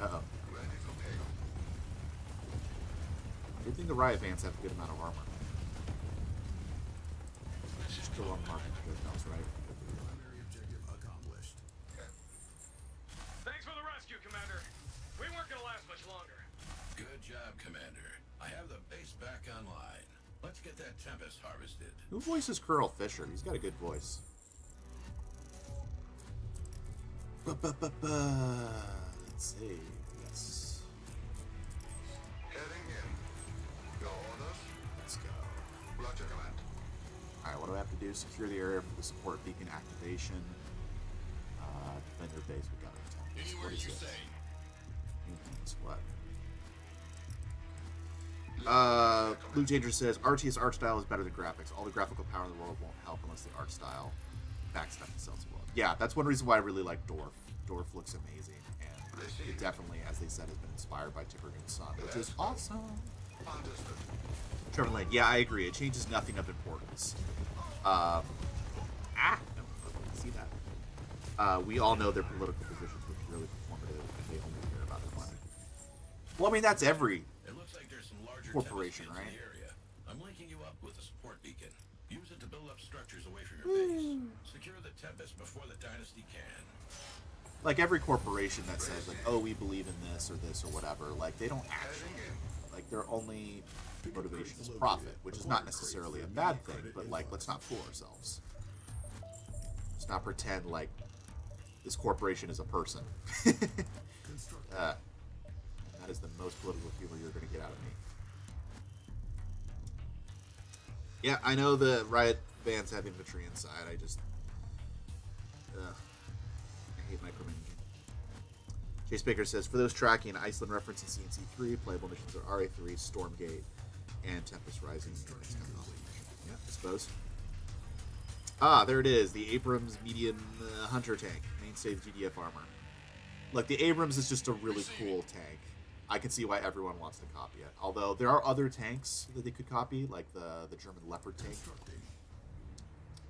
Uh oh. Good thing the riot bands have a good amount of armor. Still on market projectiles, right? Primary objective accomplished. Thanks for the rescue, Commander. We weren't gonna last much longer. Good job, Commander. I have the base back online. Let's get that Tempest harvested. Who voices Colonel Fisher? He's got a good voice. Let's see. Yes. Heading in. Your orders? Let's go. Roger, command. Alright, what do I have to do? Secure the area for the support beacon activation. Defend your base. We got it. Anywhere What is you this? say. What? Luke Danger says RTS art style is better than graphics. All the graphical power in the world won't help unless the art style backs up itself as well. Yeah, that's one reason why I really like Dorf. Dorf looks amazing, and it definitely, as they said, has been inspired by Tiberium's Sun, which is awesome. Trevor Lane, yeah, I agree. It changes nothing of importance. No, see that. We all know their political positions, which are really performative, and they only care about their money. Well, I mean, that's every corporation, right? I'm linking you up with a support beacon. Use it to build up structures away from your base. Secure the Tempest before the Dynasty can. Like every corporation that says, like, oh, we believe in this or whatever, like, they don't actually, like, their only motivation is profit, which is not necessarily a bad thing, but, like, let's not fool ourselves. Let's not pretend like this corporation is a person. That is the most political humor you're going to get out of me. Yeah, I know the riot bands have infantry inside. I just, I hate micromanaging. Chase Baker says, for those tracking, Iceland reference in CNC3, playable missions are RA3, Stormgate, and Tempest Rising. Yeah, I suppose. Ah, there it is. The Abrams medium hunter tank, mainstay of GDF armor. Like, the Abrams is just a really cool tank. I can see why everyone wants to copy it. Although there are other tanks that they could copy, like the German Leopard tank.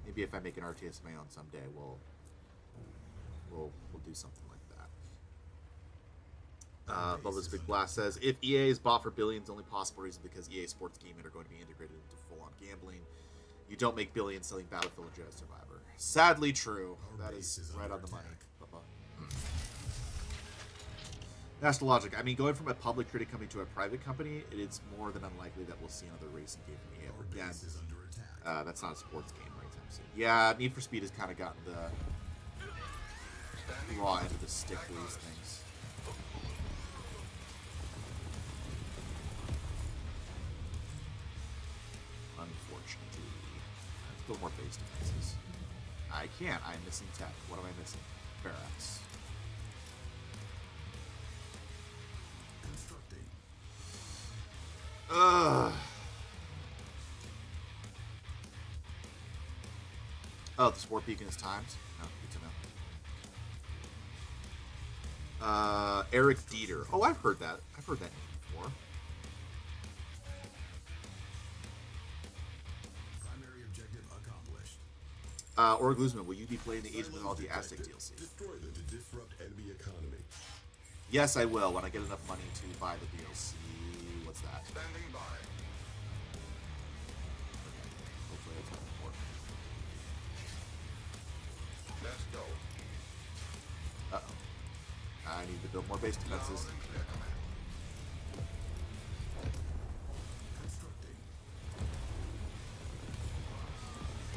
Maybe if I make an RTS of my own someday, we'll do something like that. Bubba's Big Blast says, if EA is bought for billions, the only possible reason because EA Sports Gaming are going to be integrated into full-on gambling. You don't make billions selling Battlefield and Jedi Survivor. Sadly true. That is right on the money. Bubba. That's the logic. I mean, going from a public trading company to a private company, it is more than unlikely that we'll see another racing game from EA ever again. That's not a sports game anytime soon. Yeah, Need for Speed has kind of gotten the raw end of the stick for these things. Unfortunately. Let's build more base defenses. I can't. I'm missing tech. What am I missing? Barracks. Oh, the support beacon is timed? No, good to know. Eric Dieter. Oh, I've heard that. I've heard that name before. Primary objective accomplished. Org Luzman, will you be playing the Age of Mythology Aztec DLC? Destroy them to disrupt enemy economy. Yes, I will, when I get enough money to buy the DLC. What's that? Standing by. Hopefully that's not important. Let's go. Uh-oh. I need to build more base defenses. Constructing.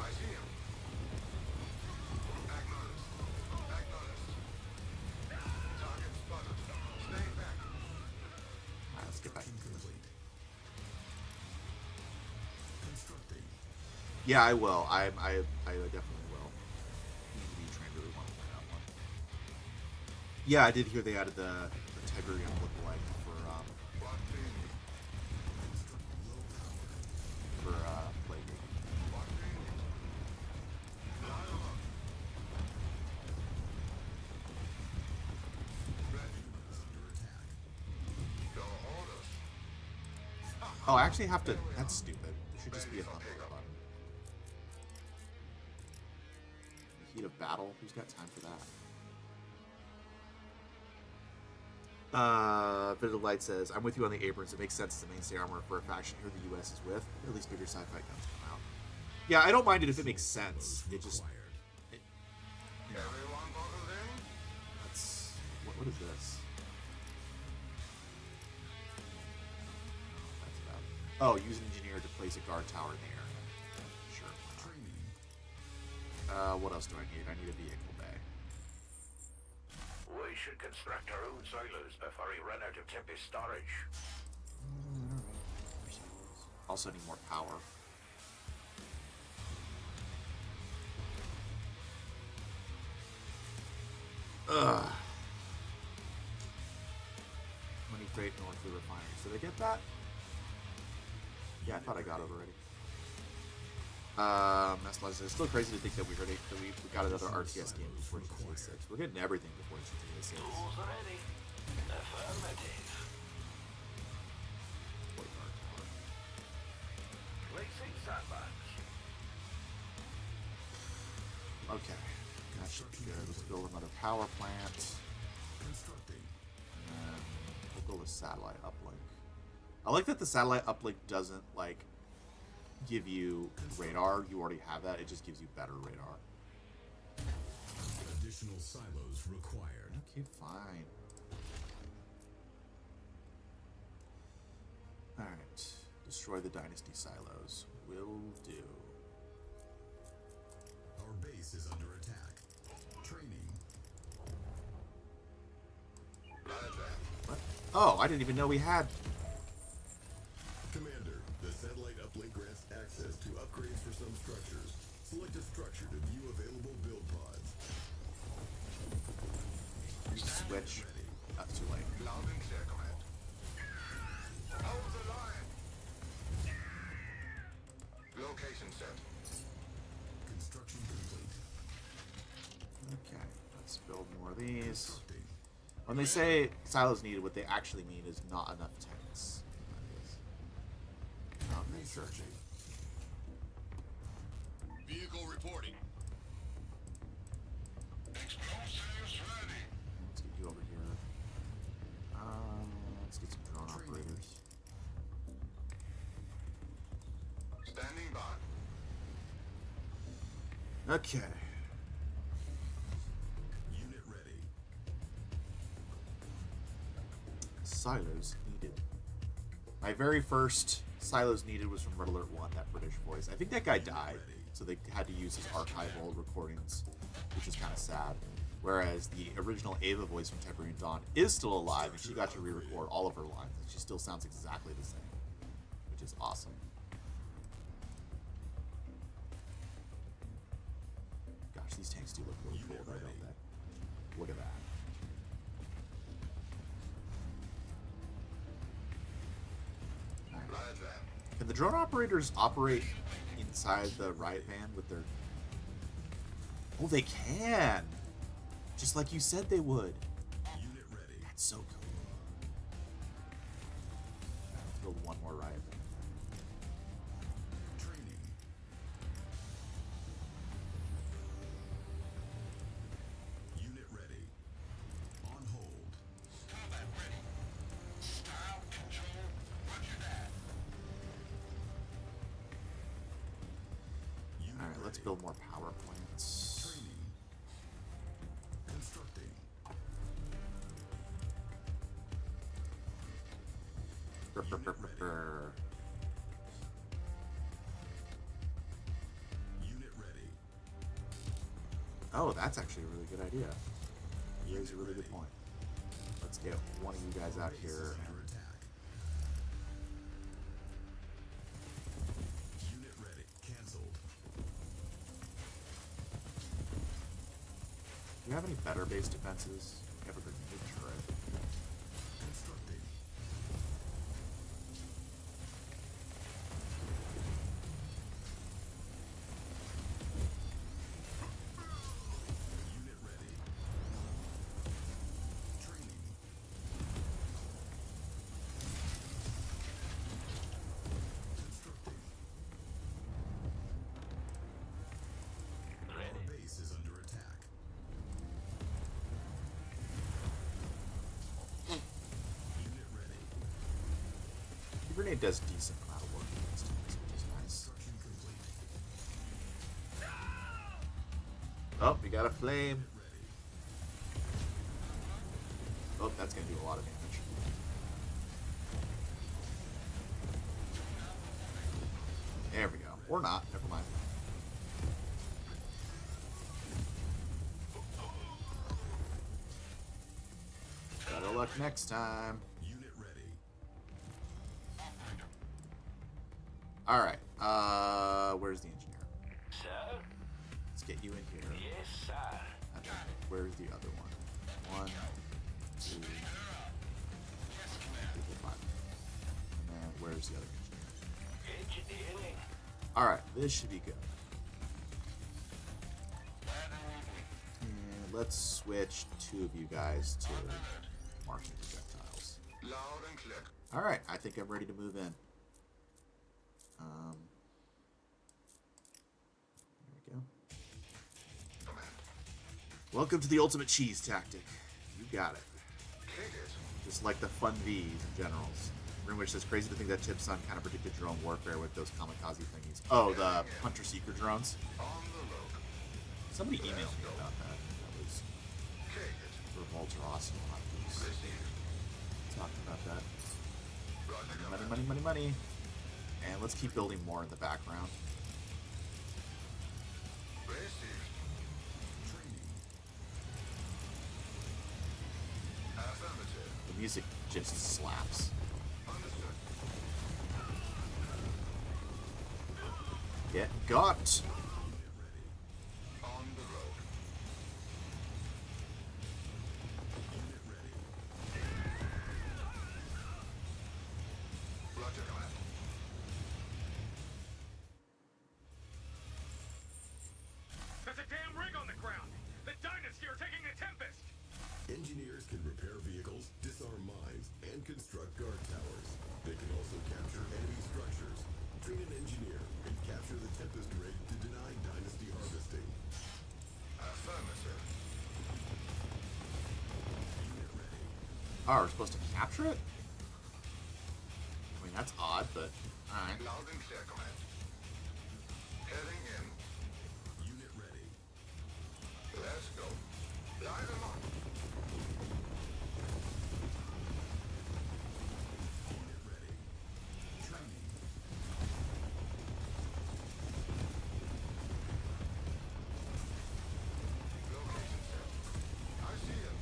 I see him. Acknowledged. Acknowledged. Yeah, I will. I definitely will. Need to be trained really want to play that one. Yeah, I did hear they added the Tiberium lookalike for Plague. Oh, I actually have to. That's stupid. It should just be a thumbs up button. The heat of battle? Who's got time for that? Bit of Light says, I'm with you on the Abrams. It makes sense as a mainstay armor for a faction here the U.S. is with. At least bigger sci-fi guns come out. Yeah, I don't mind it if it makes sense. It just... you know, that's... What is this? That's bad. Oh, use an engineer to place a guard tower in the area. Sure. What else do I need? I need a vehicle bay. We should construct our own silos before we run out of Tempest storage. Also need more power. Ugh. Money freight north of the refinery. Did I get that? Yeah, I thought I got it already. It's still crazy to think that we got another RTS game before GTA 6. We're getting everything before GTA 6. Tools ready. Affirmative. Placing sandbags. Okay, that should be good. Let's build another power plant. Constructing. And we'll go with satellite uplink. I like that the satellite uplink doesn't like give you radar. You already have that. It just gives you better radar. Additional silos required. Okay, fine. Alright. Destroy the dynasty silos. Will do. Our base is under attack. Training. What? Oh, I didn't even know we had... Commander, the satellite uplink grants access to upgrades for some structures. Select a structure to view available build pods. Switch. That's too late. Hold the line. Location set. Construction complete. Okay, let's build more of these. When they say silos needed, what they actually mean is not enough tanks. Okay, sure. Vehicle reporting. Explosives ready. Let's get you over here. Let's get some drone operators. Standing by. Okay. Unit ready. Silos needed. My very first silos needed was from Red Alert 1, that British voice. I think that guy died, so they had to use his archival recordings, which is kind of sad. Whereas the original Ava voice from Tiberium Dawn is still alive, and she got to re-record all of her lines, and she still sounds exactly the same, which is awesome. Gosh, these tanks do look really cool, though, don't they? Look at that. Can the drone operators operate inside the riot van with their... Oh, they can! Just like you said they would. Unit ready. That's so cool. Let's build one more riot van. Training. Unit ready. On hold. Combat ready. Style control. Roger that. Unit Alright, let's ready. build more power plants. Training. Constructing. Unit ready. Oh, that's actually a really good idea. You raise a really good point. Let's get one of you guys out Base here. is under attack. Unit ready. Cancelled. you have any better base defenses? You have a grenade turret. Constructing. Unit ready. Training. Constructing. Our base is under attack. Unit ready. The grenade does decent amount of work against tanks, which is nice. Construction complete. Oh, we got a flame. Ready. Oh, that's gonna do a lot of damage. There we go. Or not. Never mind. Better luck next time. Unit ready. Alright. Where's the engineer? Sir? Let's get you in here. Yes, sir. And then where's the other one? 1, 2, 3, 4, 5. And then where's the other engineer? Engineering. Alright, this should be good. And let's switch 2 of you guys to marking projectiles. Loud and clear. Alright, I think I'm ready to move in. There we go. Command. Welcome to the ultimate cheese tactic. You got it. Kick it. Just like the fun V's and generals. Rumor says crazy to think that Tipson kind of predicted drone warfare with those kamikaze thingies. Oh, the hunter-seeker drones? On the road. Somebody emailed me about that. That was Kick it. Revolt or Aussie. Received. Talked about that. Roger, Money, command. money, money, money. And let's keep building more in the background. Received. Training. Affirmative. The music just slaps. Understood. Get got! Unit ready. On the road. Unit ready. Roger, command. There's a damn rig on the ground. The Dynasty are taking the Tempest. Engineers can repair vehicles, disarm mines, and construct guard towers. They can also capture enemy structures, train an engineer, and capture the Tempest rig to deny dynasty harvesting. Affirmative. Unit ready. Oh, we're supposed to capture it? I mean, that's odd, but alright. Loud and clear, command. Heading in. Unit ready. Let's go. Line them up. Unit ready. Training. Location set. I see him.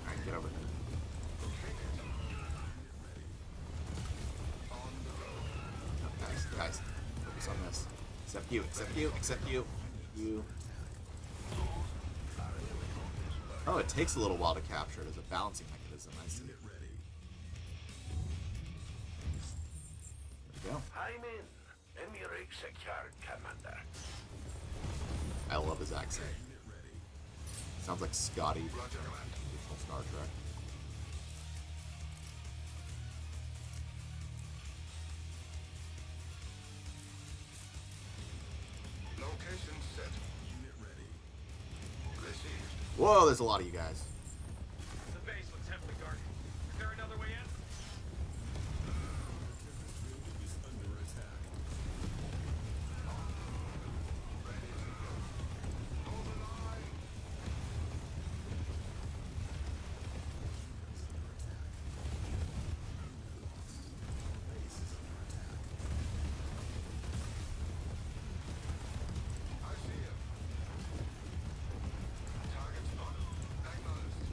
Alright, get over there. Kick it. On the road. No, guys, focus on this. Except you, except you, except you. You. Oh, it takes a little while to capture it as a balancing mechanism. I see. Unit ready. There we go. I'm in. Emirate secured, Commander. I love his accent. Unit ready. Sounds like Scotty Roger, command. from Star Trek. Location set. Unit ready. Received. Whoa, there's a lot of you guys. The base looks heavily guarded. Is there another way in? Tempest rig is under attack. Hold the line. Base is under attack. I see him. Target spotted. Acknowledged.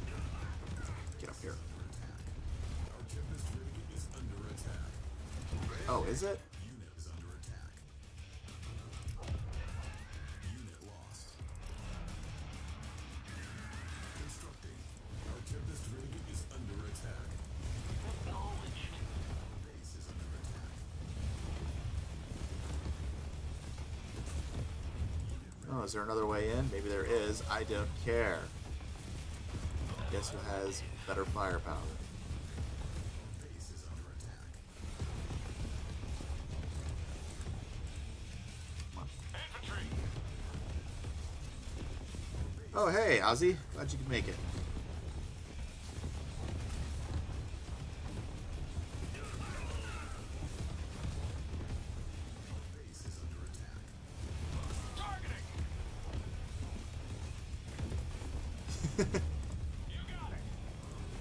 Get up here. Our Tempest rig is under attack. Oh, is it? Unit is under attack. Oh, is there another way in? Maybe there is. I don't care. Guess who has better firepower? Base is under attack. Infantry! Oh, hey, Aussie. Glad you could make it. Base is under attack. Targeting! You got it!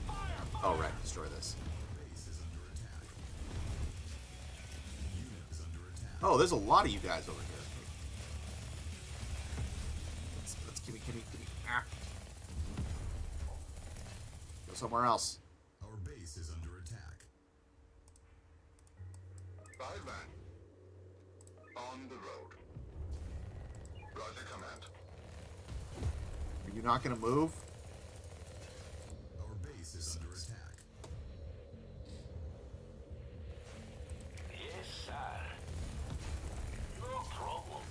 Fire! Oh, right. Destroy this. Base is under attack. Unit is under attack. Oh, there's a lot of you guys over here. Let's give me. Ah. Go somewhere else. Our base is under attack. Fireman. On the road. Roger, command. Are you not going to move? Our base is under attack. Yes, sir. No problem.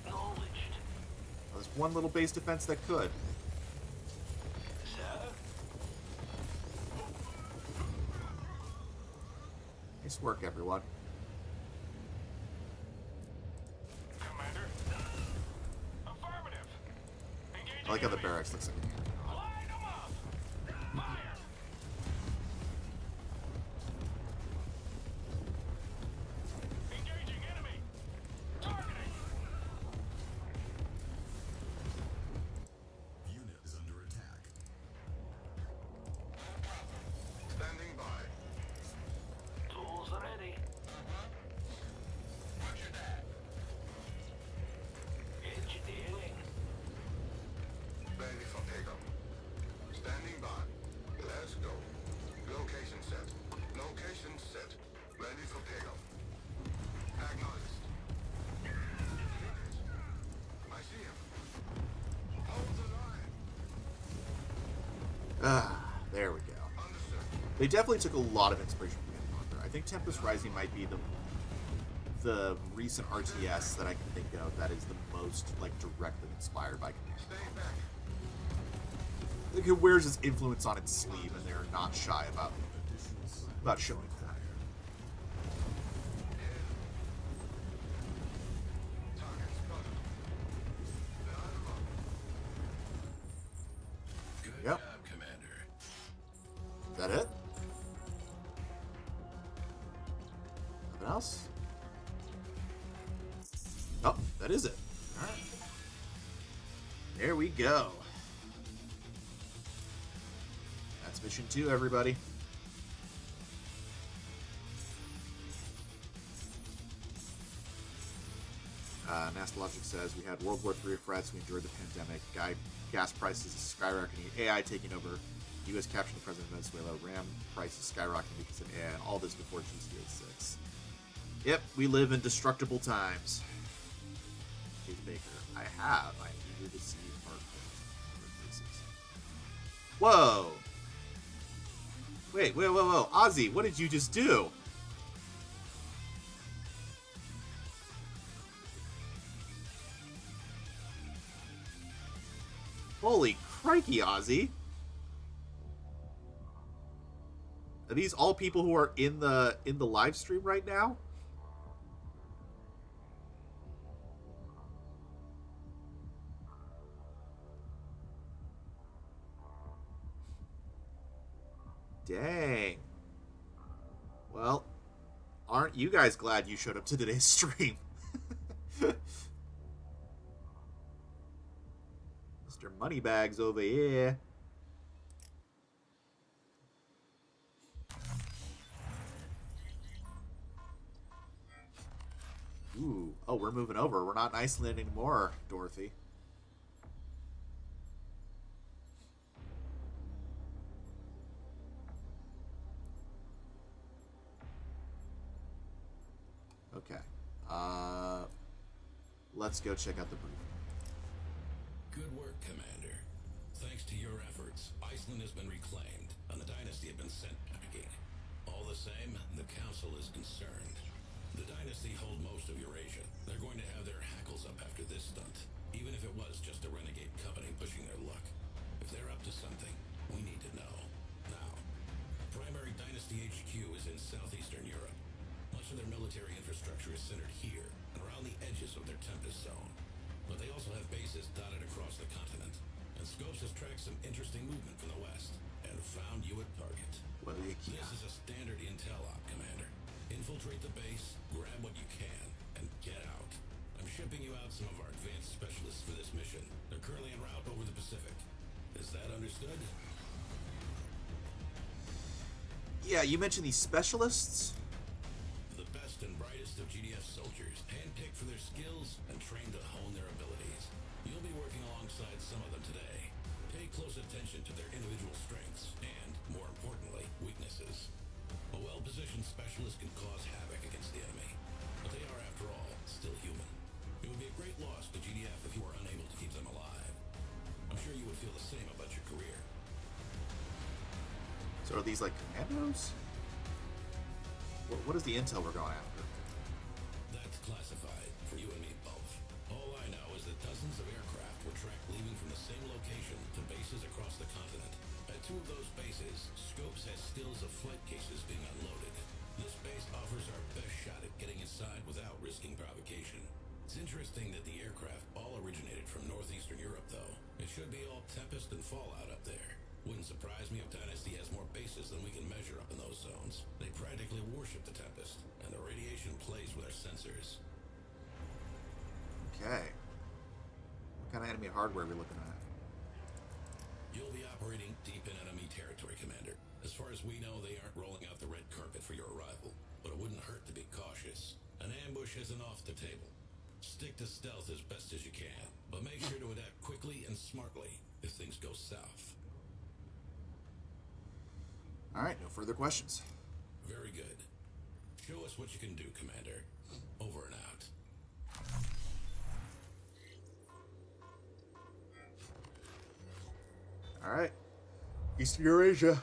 Acknowledged. Oh, there's one little base defense that could. Sir? Nice work, everyone. Commander? Affirmative! Engaging I like how the enemy. barracks looks like a hand. Line 'em up! Fire! Engaging enemy! Targeting! Unit is under attack. Standing by. Tools ready. Roger that. Engineering. Ready for takeoff. Standing by. Let's go. Location set. Location set. Ready for takeoff. Acknowledged. I see him. Hold the line. Ah, there we go. Understood. They definitely took a lot of inspiration from Command and Conquer. I think Tempest Rising might be the recent RTS that I can think of that is the most like directly inspired by Command. Stay back. Like it wears its influence on its sleeve, and they're not shy about showing that. Target spotted. Line 'em up. Good Yep. job, Commander. Is that it? Nothing else? Oh, that is it. All right. There we go. That's mission 2, everybody. Nastalogic says, we had World War III threats, we endured the pandemic, gas prices skyrocketing, AI taking over, U.S. capturing the president of Venezuela, RAM prices skyrocketing because of AI, and all this before GTA 6. Yep, we live in destructible times. Chase Baker, I'm eager to see Mark faces. Whoa! Wait, whoa. Aussie, what did you just do? Holy crikey, Aussie. Are these all people who are in the live stream right now? Dang. Well, aren't you guys glad you showed up to today's stream? Mr. Moneybags over here. Ooh. Oh, we're moving over. We're not in Iceland anymore, Dorothy. Okay. Let's go check out the briefing. Good work, Commander. Thanks to your efforts, Iceland has been reclaimed, and the Dynasty have been sent packing. All the same, the Council is concerned. The Dynasty hold most of Eurasia. They're going to have their hackles up after this stunt. even if it was just a renegade company pushing their luck. If they're up to something, we need to know. Now, primary Dynasty HQ is in southeastern Europe. Much of their military infrastructure is centered here and around the edges of their Tempest zone. But they also have bases dotted across the continent. And Scopes has tracked some interesting movement from the west and found you at target. Well, This is a standard intel op, Commander. Infiltrate the base, grab what you can, and get out. I'm shipping you out some of our advanced specialists for this mission. They're currently en route over the Pacific. Is that understood? Yeah, you mentioned these specialists. The best and brightest of GDF soldiers, handpicked for their skills and trained to hone their abilities. You'll be working alongside some of them today. Pay close attention to their individual strengths and, more importantly, weaknesses. A well-positioned specialist can cause havoc against the enemy, but they are, after all, still human. It would be a great loss to GDF if you were unable to keep them alive. I'm sure you would feel the same about your career. So are these like commandos? What is the intel we're going after? That's classified for you and me both. All I know is that dozens of aircraft were tracked leaving from the same location to bases across the continent. At two of those bases, Scopes has stills of flight cases being unloaded. This base offers our best shot at getting inside without risking provocation. It's interesting that the aircraft all originated from northeastern Europe, though. It should be all Tempest and Fallout up there. Wouldn't surprise me if Dynasty has more bases than we can measure up in those zones. They practically worship the Tempest, and the radiation plays with our sensors. Okay. What kind of enemy hardware are we looking at? You'll be operating deep in enemy territory, Commander. As far as we know, they aren't rolling out the red carpet for your arrival, but it wouldn't hurt to be cautious. An ambush isn't off the table. Stick to stealth as best as you can, but make sure to adapt quickly and smartly if things go south. Alright, no further questions. Very good. Show us what you can do, Commander. Over and out. Alright. Eastern Eurasia.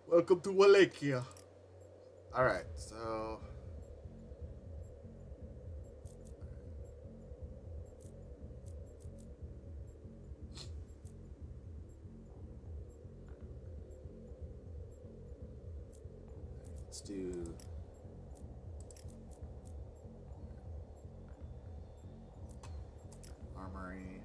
Welcome to Wallachia. Alright, so... let's do... armory.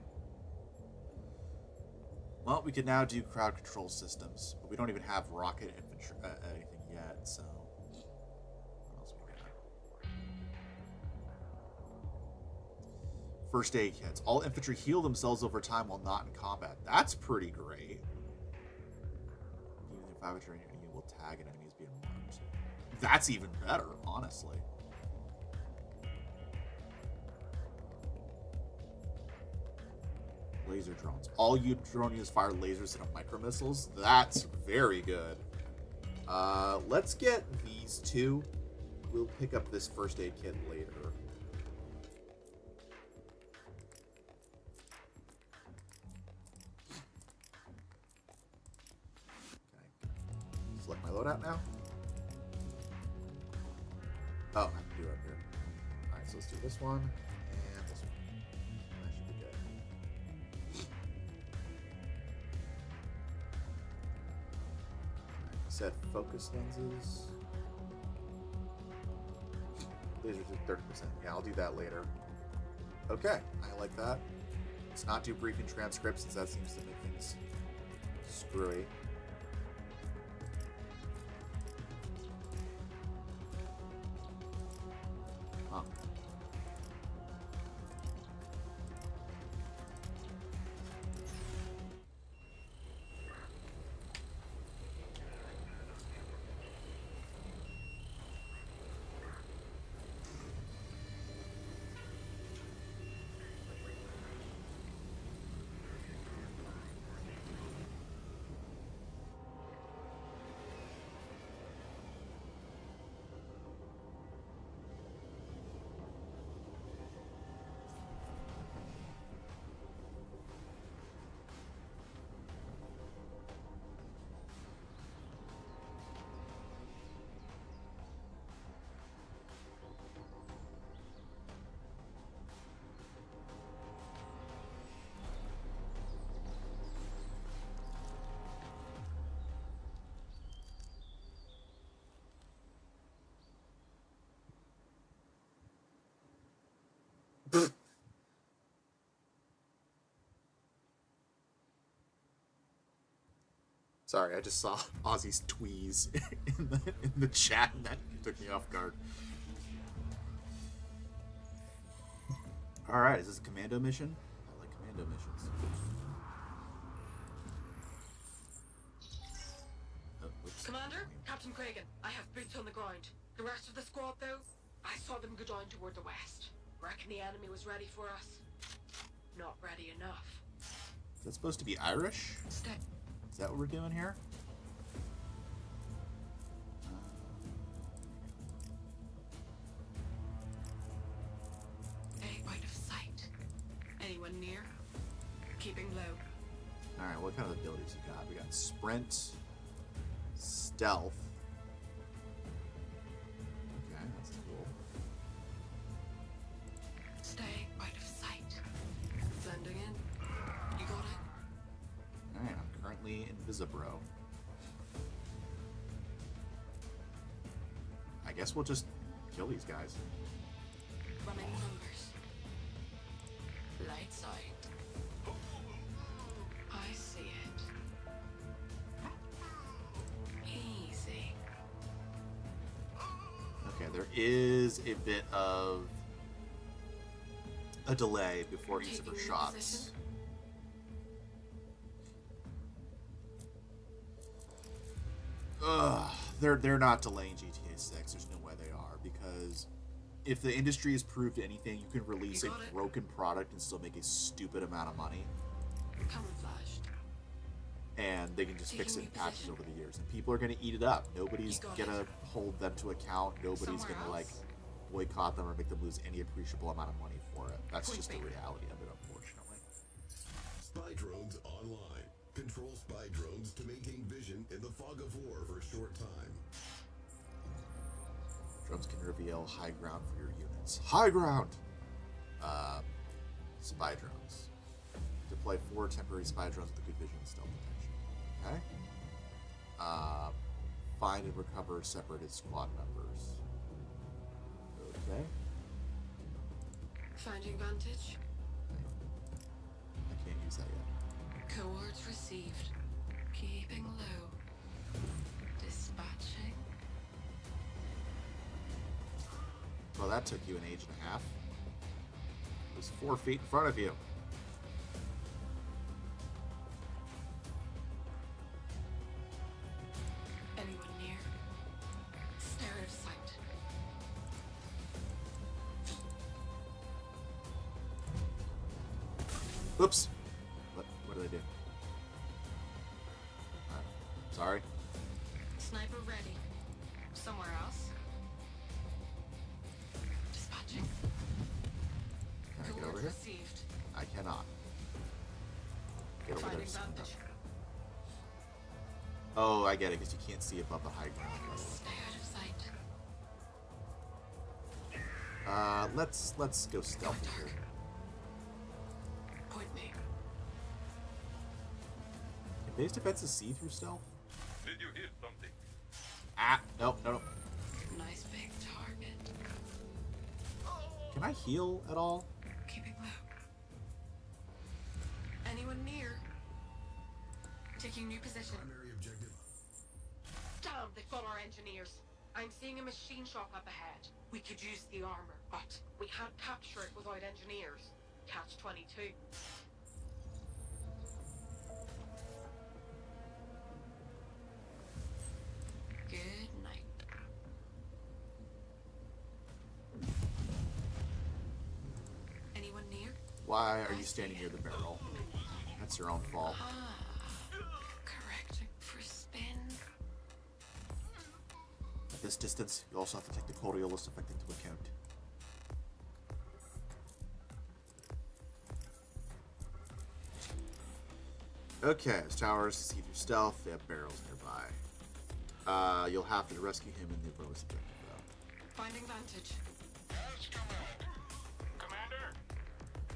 Well, we can now do crowd control systems, but we don't even have rocket infantry anything yet, so... what else we got? First aid kits. All infantry heal themselves over time while not in combat. That's pretty great. Using 5 enemy will tag an enemy as being marked. That's even better, honestly. Laser drones. All drone units fire lasers and micro missiles. That's very good. Let's get these two. We'll pick up this first aid kit later. Okay. Select my loadout now. Oh, I have to do it up here. Alright, so let's do this one and this one. That should be good. Set focus lenses. Lasers do 30%. Yeah, I'll do that later. Okay, I like that. Let's not do briefing transcripts since that seems to make things screwy. Huh. Sorry, I just saw Aussie's tweeze in the chat, and that took me off guard. All right, is this a commando mission? I like commando missions. Oh, whoops. Commander, Captain Cragen, I have boots on the ground. The rest of the squad, though, I saw them go down toward the west. Reckon the enemy was ready for us. Not ready enough. Is that supposed to be Irish? Stay. Is that what we're doing here? Out of sight. Anyone near? Keeping low. Alright, what kind of abilities you got? We got sprint, stealth. Okay, that's cool. Stay out of sight. Blending in. You got it? Alright, I'm currently Invisibro. I guess we'll just kill these guys. Running numbers. Lights out. I see it. Easy. Okay, there is a bit of a delay before each of her Taking your shots. position. Ugh, they're not delaying GTA 6. There's no way they are, because if the industry has proved anything, you can release a You got it. broken product and still make a stupid amount of money, Camouflaged. and they can just fix it in Taking patches reposition. over the years, and people are going to eat it up. Nobody's You got going to it. hold them to account. Nobody's Somewhere going to like else? boycott them or make them lose any appreciable amount of money for it. That's Point just the me. reality of it, unfortunately. Spy drones online. Control spy drones to maintain vision in the fog of war for a short time. Drones can reveal high ground for your units. High ground! Spy drones. Deploy 4 temporary spy drones with good vision and stealth detection. Okay. Find and recover separated squad members. Okay. Finding vantage. I can't use that yet. Cohorts received. Keeping low. Dispatching. Well, that took you an age and a half. It was 4 feet in front of you. Anyone near? Stare out of sight. Oops. What did I do? Sorry. Sniper ready. Somewhere else? Dispatching. Can I get over Cohorts here? received. I cannot. Get over there. Finding somehow. vantage. Oh, I get it, because you can't see above the high ground. Stay out of sight. Let's go stealthy here. Point me. Can base defenses see through stealth? Did you hear something? Ah, no. Nice big target. Can I heal at all? Keeping low. Anyone near? Taking new position. Primary objective. Damn, they've got our engineers. I'm seeing a machine shop up ahead. We could use the armor, but we can't capture it without engineers. Catch 22. Good night. Anyone near? Why are you standing near the barrel? That's your own fault. Correcting for spin. At this distance, you also have to take the Coriolis effect into account. Okay, his towers see through stealth. They have barrels nearby. You'll have to rescue him in the bonus objective, though. Finding vantage. Yes, Commander.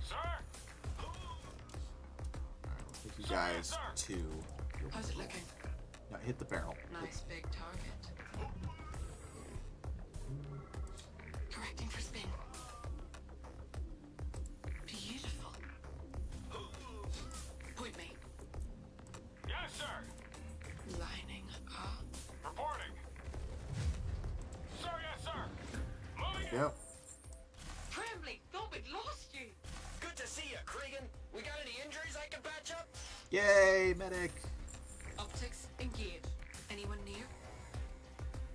Sir. Alright, let's take you guys to... How's it looking? Now hit the barrel. Nice big target. Correcting for spin. Beautiful. Point me. Yes, sir. we'd lost you. Good to see you, Cregan. We got any injuries I can patch up? Yay, medic! Optics engaged. Anyone near?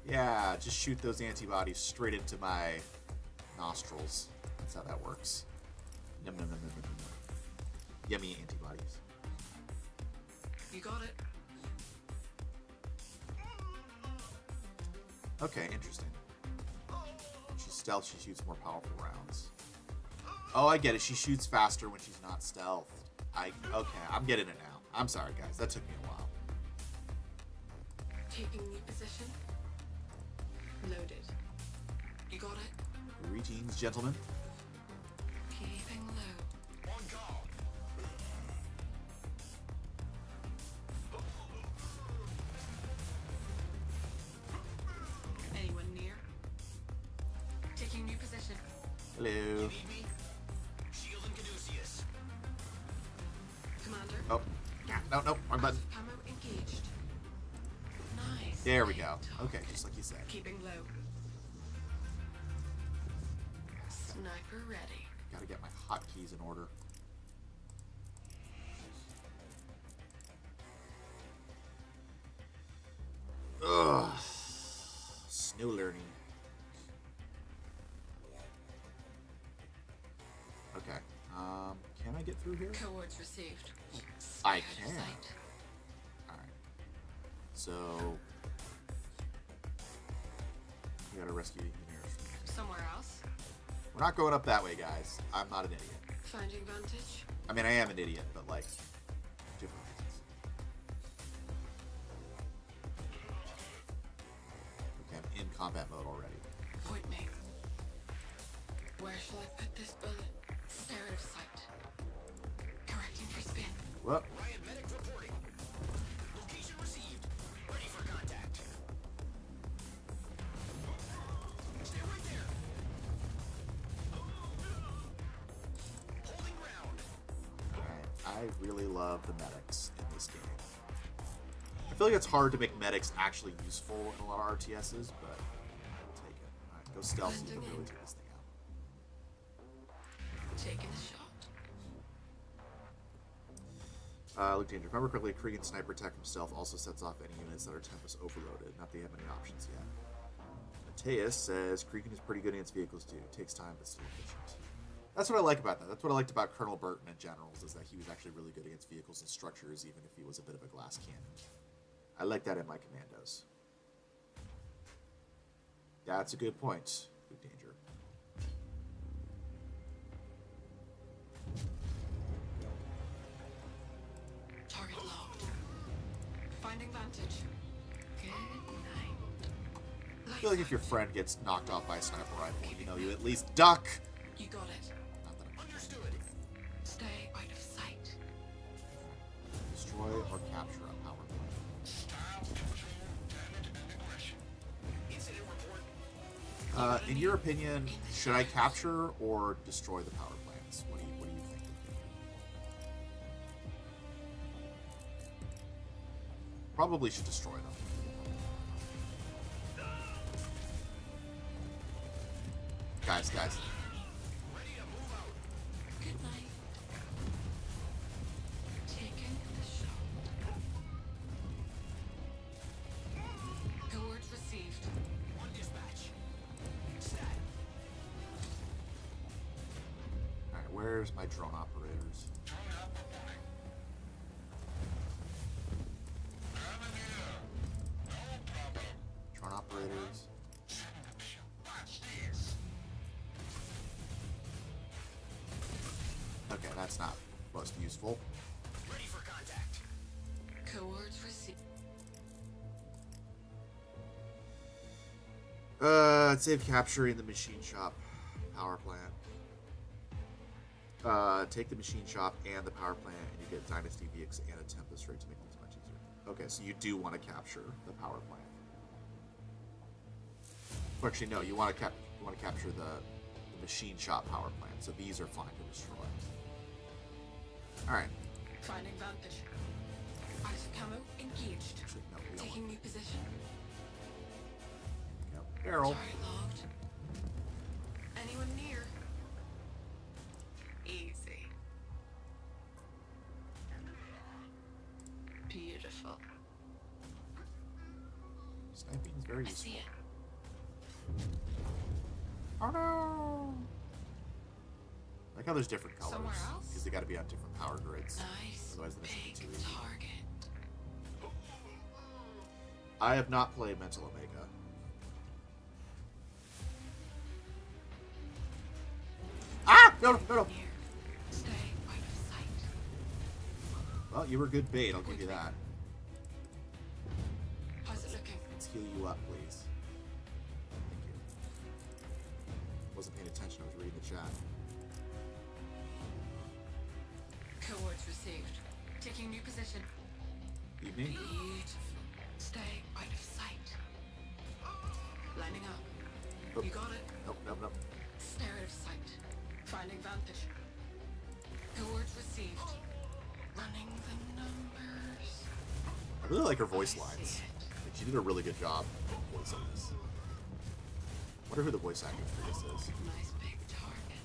Yeah, just shoot those antibodies straight into my nostrils. That's how that works. Yum, yum, yum, yum, yum, yum. Yummy antibodies. You got it. Okay, interesting. When she's stealth, she shoots more powerful rounds. Oh, I get it. She shoots faster when she's not stealth. Okay, I'm getting it now. I'm sorry, guys. That took me a while. Taking new position. Loaded. You got it. Greetings, gentlemen. Keeping low. On call. Anyone near? Taking new position. Hello. Need me? Shield and Caduceus. Commander. Oh, no, wrong button. Camo engaged. Nice. There we go. Okay, just like you said. Keeping low. Sniper ready. Gotta get my hotkeys in order. Ugh. Snow learning. Okay. Can I get through here? Coordinates received. I Out of can. sight. Alright. So... we gotta rescue the engineers. Somewhere else. We're not going up that way, guys. I'm not an idiot. Finding vantage. I mean, I am an idiot, but like, different reasons. Okay, I'm in combat mode already. Point me. Where shall I put this bullet? Stare out of sight. Correcting for spin. What? Ryan medic reporting. Location received. Ready for contact. Stay right there. Holding ground. Alright, I really love the medics in this game. I feel like it's hard to make medics actually useful in a lot of RTSs, but I'll take it. Alright, go stealth so you can really take this thing out. Taking a shot. Look danger. If I remember correctly, Cregan sniper attack himself also sets off any units that are Tempest overloaded. Not that they have any options yet. Mateus says Cregan is pretty good against vehicles too. Takes time but still efficient. That's what I like about that. That's what I liked about Colonel Burton in generals, is that he was actually really good against vehicles and structures, even if he was a bit of a glass cannon. I like that in my commandos. That's a good point. Good danger. Target locked. Finding vantage. Good night. I feel like if your friend gets knocked off by a sniper rifle, you know, you at least duck. You got it. Not that I'm Understood. Stay out of sight. destroy or capture a power plant. Style, control, damage, and aggression. Incident report. In your opinion, should I capture or destroy the power plants? What do you think? Probably should destroy them. Guys. Ready to move out. Good night. Taking the shot. Coordinates received. One dispatch. Stat. Alright, where's my drone operators? Drone up reporting. I'm in here. No problem. Drone operators. Watch this. Okay, that's not most useful. Ready for contact. Coordinates received. Save capturing the machine shop power plant. Take the machine shop and the power plant, and you get Dynasty VX and a Tempest rate to make things much easier. Okay, so you do want to capture the power plant. Or actually, no, you want to capture the machine shop power plant. So these are fine to destroy. All right. Finding vantage. Out of camo engaged. Actually, no, we don't Taking want new position. barrel. Target logged. Anyone near? Sniping is very I useful. see it. Oh no! I like how there's different colors. Somewhere else? Because they gotta be on different power grids. Nice Otherwise, that's big too easy. target. I have not played Mental Omega. Ah! No, no, no, no! Near. Stay out of sight. Well, you were good bait, I'll give you that. How's it looking? Let's heal you up, please. Thank you. Wasn't paying attention, I was reading the chat. Cohorts received. Taking new position. Evening? Beautiful. Stay out of sight. Lining up. Nope. You got it. Nope, nope, nope. Stay out of sight. Finding vantage. Cohorts received. Running the numbers. I really like her voice I lines. see it. Like, she did a really good job voicing this. Wonder who the voice actor for this is. Nice big target.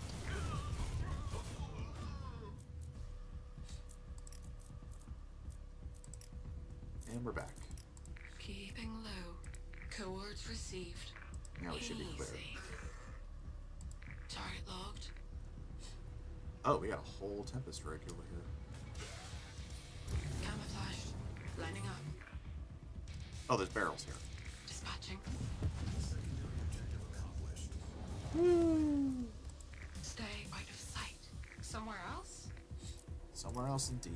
And we're back. Keeping low. Cohorts received. Now we should be clear. Easy. Target logged. Oh, we got a whole Tempest rig over here. Camouflaged. Lining up. Oh, there's barrels here. Dispatching. Secondary objective accomplished. Stay out of sight. Somewhere else? Somewhere else indeed.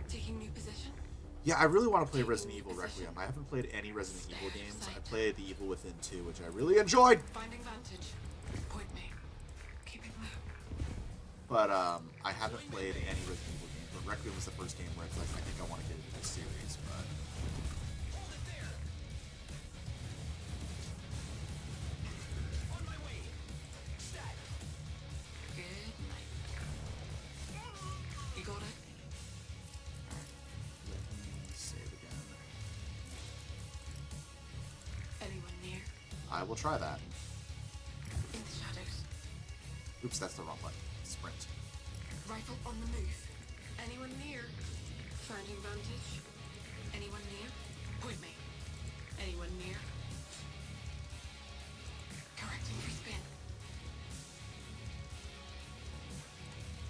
Taking new position. Yeah, I really want to play Resident Evil Requiem. I haven't played any Resident Evil games. I played The Evil Within 2, which I really enjoyed. Finding vantage. Point me. Keeping low. But I haven't played any Resident Evil games. But Requiem was the first game where it's like, I think I want to get into this series. But Hold it there. On my way. Stat. Good night. You got it? let me save again. Anyone near? I will try that. In the shadows. Oops, that's the wrong button. Sprint. Rifle on the move. Anyone near? Finding vantage. Anyone near? Point me. Anyone near? Correcting for spin.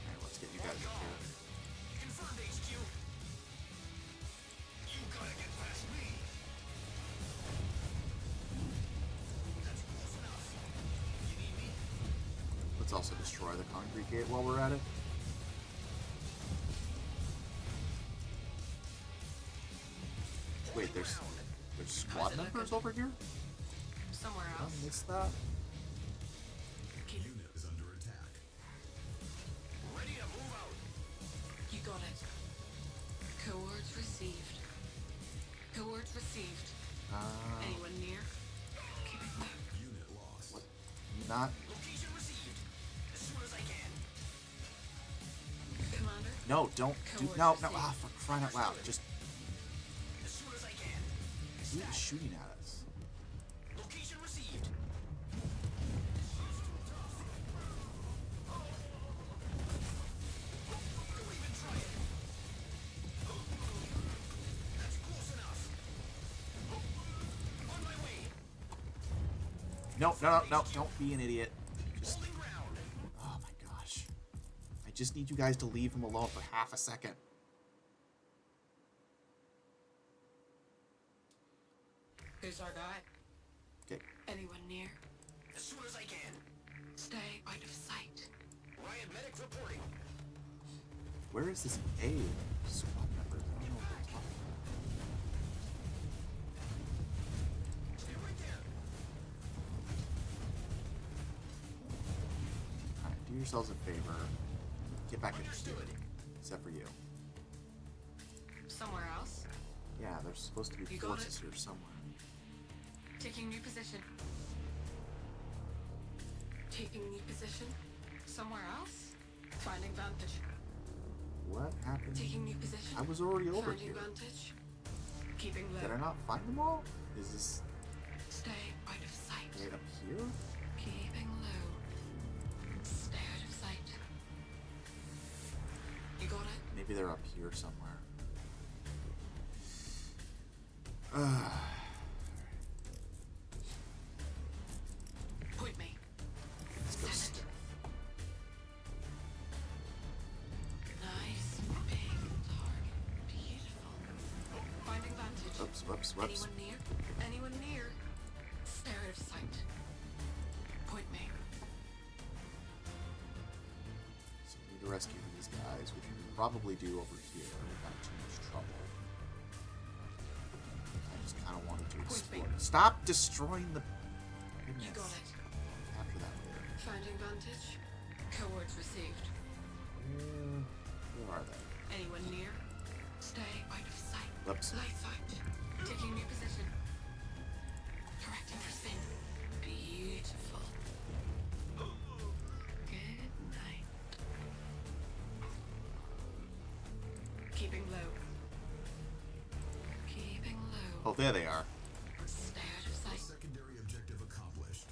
Alright, let's get you guys up here. Confirmed, HQ. You gotta get past me. That's close enough. You need me? Let's also destroy the concrete gate while we're at it. Wait, there's squad members over here? Somewhere I else. missed that. Keep Unit is under attack. Ready to move out. You got it. Cohorts received. Cohorts received. Anyone near? Keeping low. Unit lost. What? Not. Location received. As soon as I can. Commander? No, don't do. No, no. Ah, for crying out loud. Just. As soon as I can. Who is shooting at us? Location received. Don't even try it. That's close enough. On my way. No, no, no, no. Don't be an idiot. Just. Holding ground. Oh my gosh. I just need you guys to leave him alone for half a second. Who's our guy? Okay. Anyone near? As soon as I can. Stay out of sight. Riot medic reporting. Where is this A squad member? I don't know what they're talking about. Stay right there. Alright, do yourselves a favor. Get back into shooting. Except for you. Somewhere else? Yeah, there's supposed to be You got forces it. here somewhere. Taking new position. Taking new position. Somewhere else? Finding vantage. What happened? Taking new position. I was already over Finding here. vantage. Keeping low. Did I not find them all? Is this Stay out of sight. right up here? Keeping low. Stay out of sight. You got it? Maybe they're up here somewhere. Point me. Let's go. Set it. Nice big target. Beautiful. Finding vantage. Whoops, whoops, whoops. Anyone near? Anyone near? Stare out of sight. Point me. So we need to rescue these guys, which we can probably do over here without too much trouble. I just kind of wanted to explore. Stop destroying the. Goodness. You got it. After that later. Finding vantage. Cohorts received. Where are they? Anyone near? Stay out of sight. Whoops. Lights out. Taking new position. Correcting for spin. Beautiful. Good night. Keeping low. Keeping low. Oh, there they are. Stay out of sight. Secondary objective accomplished.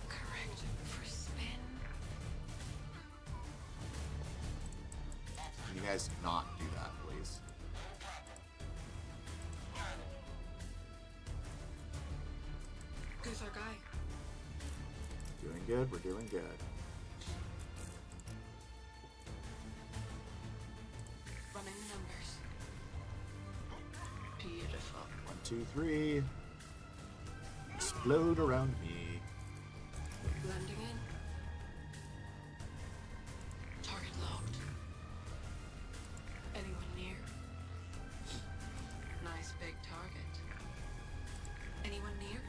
Correct for spin. Can you guys not do that, please? Who's our guy? Doing good. We're doing good. Running the numbers. Beautiful. 1, 2, 3. Explode around me. Blending in. Target locked. Anyone near? Nice big target. Anyone near?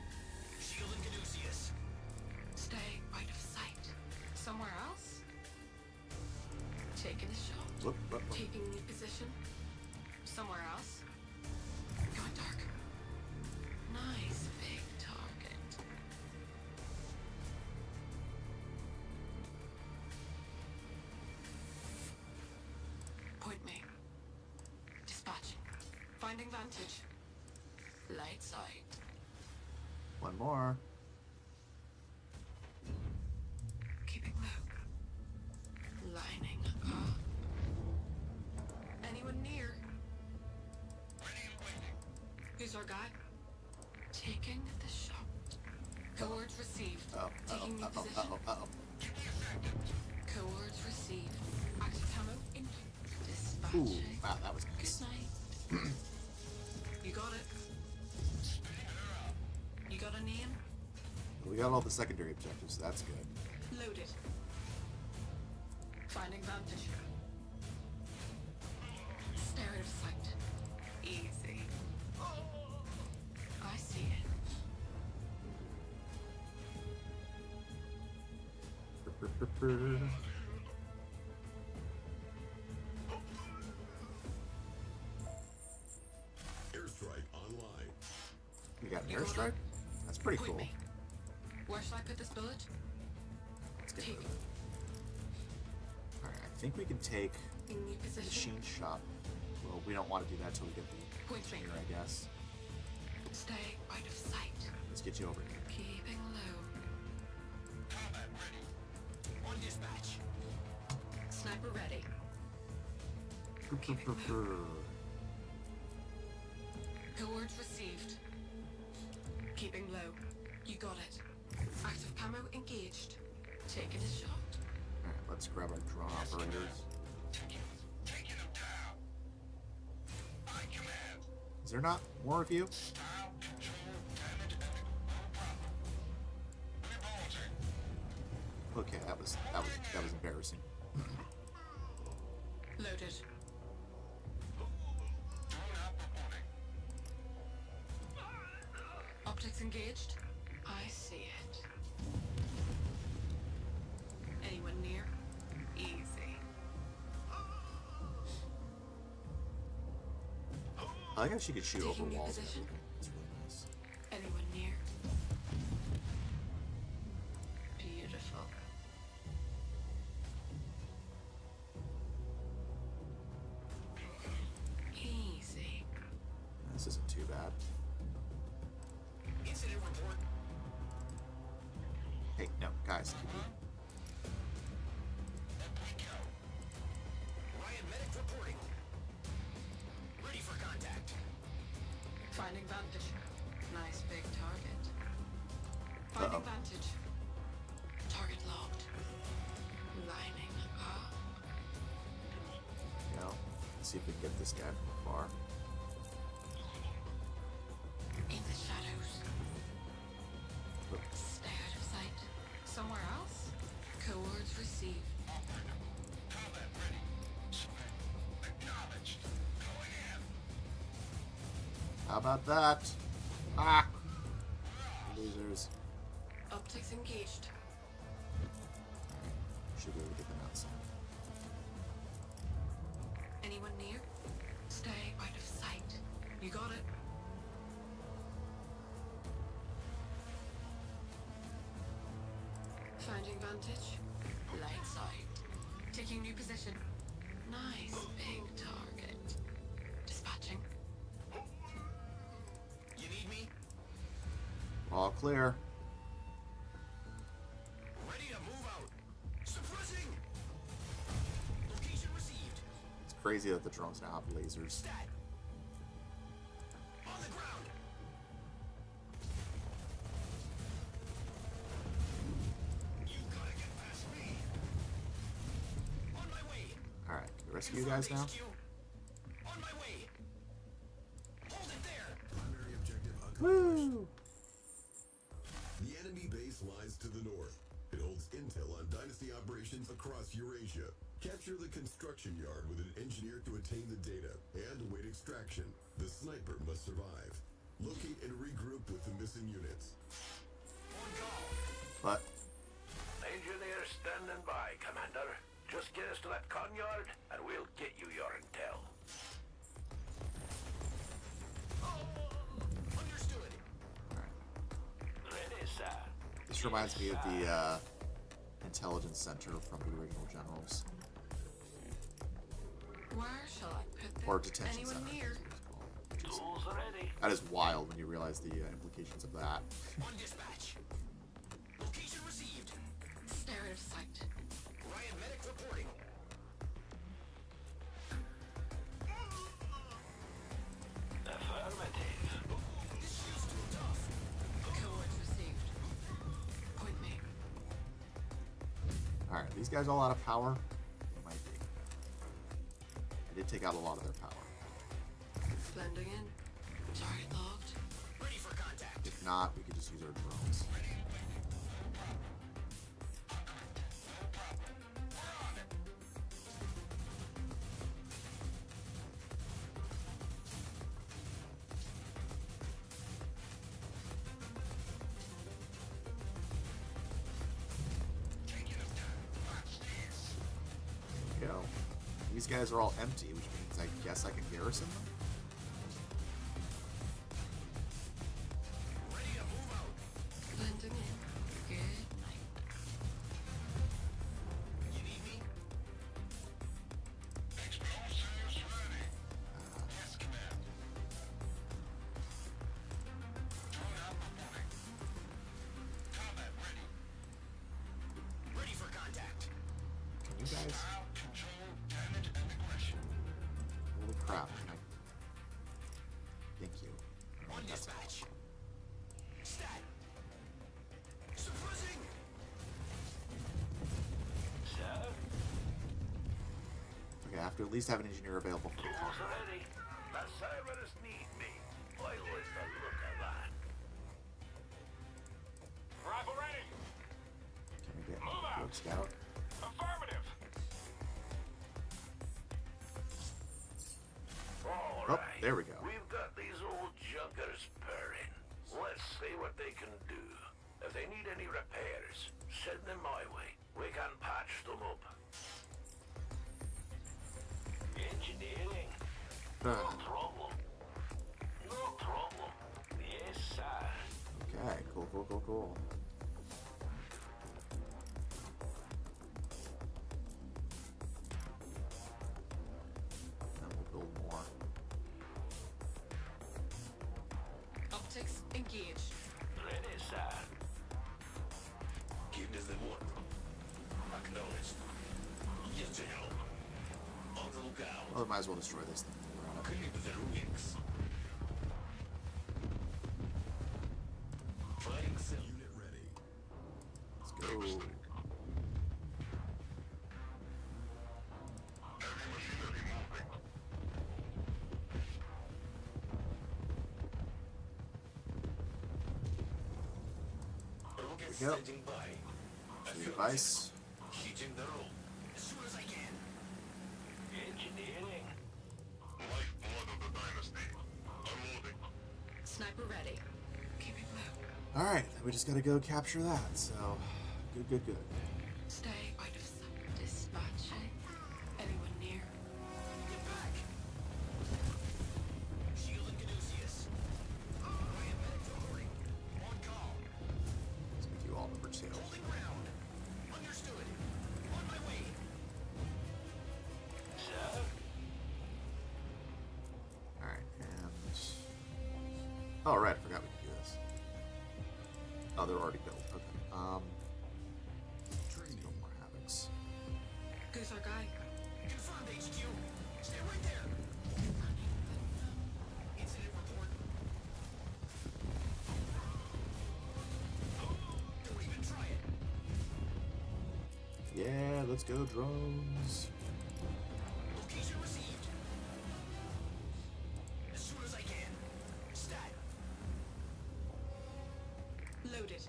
Shielding Caduceus. Stay out of sight. Somewhere else? Taking a shot. Look, look, look. Taking new position. Somewhere else. Going dark. Nice big target. Point me. Dispatching. Finding vantage. Light sight. One more. Keeping low. Lining up. Anyone near? Who's our guy? Taking the shot. Cohorts received. Taking new position. Cohorts received. Active camo in. Dispatching. Ooh, wow, that was nice. Good night. You got it. You got a name? We got all the secondary objectives, so that's good. Loaded. Finding vantage. Stare out of sight. Easy. I see it. Airstrike online. We got an airstrike? That's pretty Point cool. me. Where should I put this bullet? Let's get Take rid of it. Alright, I think we can take in new the position. machine shop. Well, we don't want to do that till we get the Point me. engineer, I guess. Stay out of sight. Let's get you over here. Keeping low. Combat ready. On dispatch. Sniper ready. Cohorts received. Keeping low. You got it. Active camo engaged. Taking a shot. Alright, let's grab our drone operators. Taking them down. I command. Is there not more of you? Style control damage. No problem. Revolting. Okay, that was embarrassing. Loaded. Drone out reporting. Optics engaged. I see it. Anyone near? Easy. I like how she could shoot over Taking new walls and position. everything. It's really nice. Anyone near? Beautiful. Easy. This isn't too bad. Incident report. Hey, no, guys, keep moving. Ryan medic reporting. Finding vantage. Target locked. Lining up. You know, let's see if we can get this guy from afar. In the shadows. Stay out of sight. Somewhere else? Coords received. Combat ready. Acknowledged. Going in. How about that? Ah! Losers. Optics engaged. Should be able to get them outside. Anyone near? Stay out of sight. You got it. Finding vantage. Light side. Taking new position. Nice big target. Dispatching. You need me? All clear. Ready to move out. Suppressing. Location received. It's crazy that the drones now have lasers. Stat. On the ground. You gotta get past me. On my way. Alright, can we rescue you guys now? HQ. On my way. Hold it there. Primary objective accomplished. Woo! The enemy base lies to the north. It holds intel on Dynasty operations across Eurasia. Capture the construction yard with an engineer to attain the data and await extraction. The sniper must survive. Locate and regroup with the missing units. On call. But Engineer standing by, Commander. Just get us to that con yard, and we'll get you your intel. Understood. Ready, sir. this reminds me of the intelligence center from the original Generals. Where shall I put them? Or detention Anyone center. near? Tools ready. That is wild when you realize the implications of that. On dispatch. Location received. Stay out of sight. Ryan medic reporting. Affirmative. This shield's too tough. Coords received. Point me. Alright, these guys all out of power? They might be. I did take out a lot of their power. Blending in. Target logged. Ready for contact. If not, we could just use our drones. There we go. These guys are all empty, which means I guess I can garrison them? Ready to move out. Blending in. Good night. You need me? Yes, command. Drone out reporting. Combat ready. Ready for contact. Can you guys? Style, control, damage, and aggression. Holy crap. Thank you. I don't know On what that's dispatch. about. Stat. Suppressing. Sir, Okay, I have to at least have an engineer available for the tools combat. ready. The servers need me. I like the look of that. Rifle ready. Can we get Move out. Rogue Scout? Affirmative. All Oh, right. there we go. We've got these old junkers purring. Let's see what they can do. If they need any repairs, send them my way. We can patch them up. Engineering. No problem. No problem. Yes, sir. Okay, cool. Then we'll build more. Optics engaged. Ready, sir. Give us the one. Acknowledged. Yes, General. On the lookout. Well, we might as well destroy this thing. We're out of- Clip the ruins. Flying cell. Unit ready. go. Heavy machinery moving. Rocket Yep. standing by. New device. Hitting the road as soon as I can. Engineering. Lifeblood of the dynasty. Unloading. Sniper ready. Keeping low. All right, we just gotta go capture that. So, good. Stay out of sight. Dispatching. Anyone near? Get back. Shield and Caduceus. Ryan medic reporting. On call. Let's make you all number 2. Holding ground. Understood. On my way. Sir? All right, and oh right, I forgot we could do this. Oh, they're already built. Okay. Training. No more havocs. Who's our guy? Confirmed HQ. Stay right there. Incident report. Don't even try it. Yeah, let's go drones. Location received. As soon as I can. Stat. Loaded.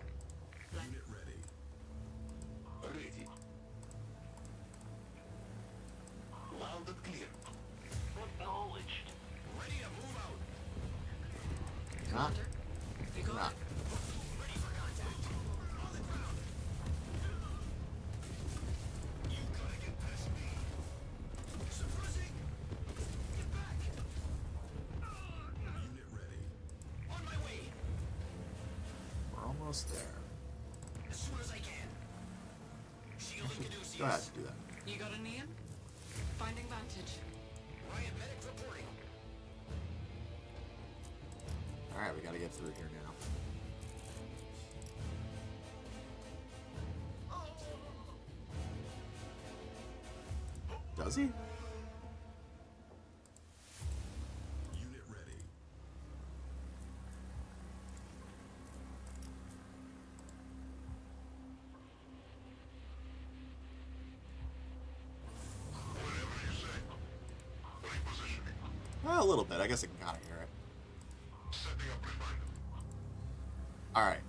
Unit ready. Ready. Loud and clear. Acknowledged. Ready to move out. Not. Commander. You got Not. it. Ready for contact. On the ground. You gotta get past me. Suppressing. Get back. Unit ready. On my way. We're almost there. As soon as I can. Shield and Caduceus. Go ahead, do that. You got a name? Finding vantage. Ryan medic reporting. All right, we gotta get through here now. Does he? Unit ready. Whatever you say. Repositioning. A little bit. I guess I can kind of hear it. Setting up refiner. All right,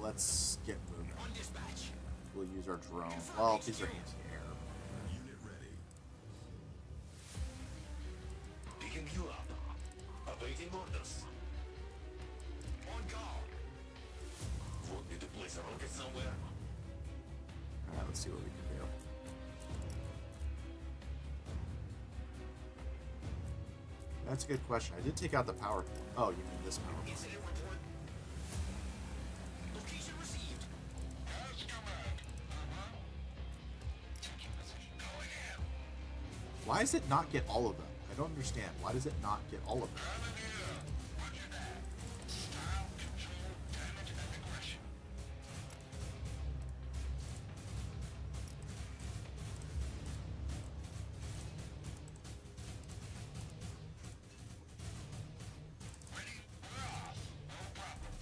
let's get moving. On dispatch. We'll use our drone. Well, these are anti-air. Unit ready. Picking you up. Awaiting orders. On call. Want me to place a rocket somewhere? All right, let's see what we can do. That's a good question. I did take out the power. Oh, you mean this power? Incident report. Location received. As command. Taking position. Going in. Why does it not get all of them? I don't understand. Why does it not get all of them? Grenadier. Roger that. Style, control, damage, and aggression. Ready? We're off. No problem.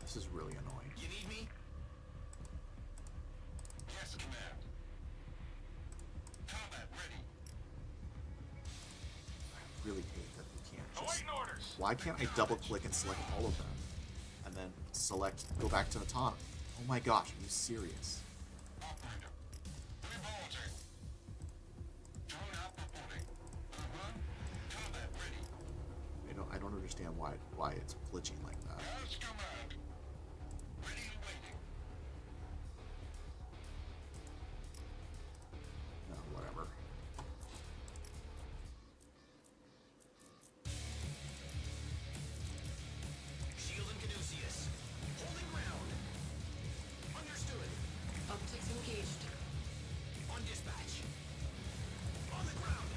This is really annoying. You need me? Yes, command. Combat ready. I really hate that you can't just... Awaiting orders. Why can't I double click and select all of them? And then select, go back to autonomy. Oh my gosh, are you serious? Operator. Revolting. Drone out reporting. Combat ready. I don't understand why it's glitching like that. As command. Ready and waiting. No, whatever. Shield and Caduceus. Holding ground. Understood. Optics engaged. On dispatch. On the ground.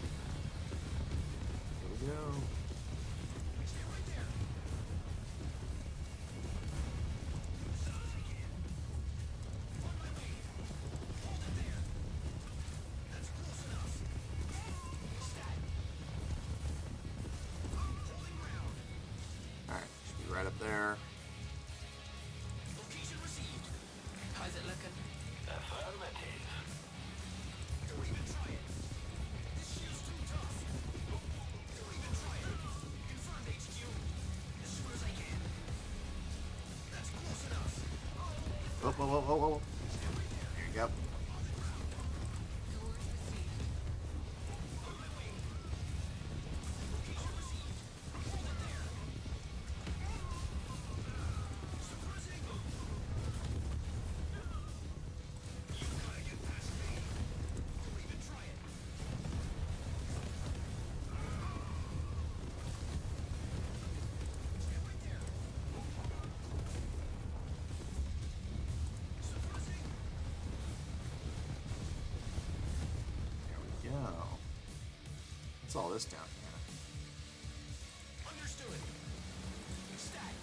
Here we go. Stay right there. there. Location received. How's it looking? Affirmative. Don't even try it. This shield's too tough. Don't even try it. Confirmed HQ. As soon as I can. That's close enough. Whoa, whoa, whoa, whoa, whoa. Yep. What's all this down here? Understood. Stat.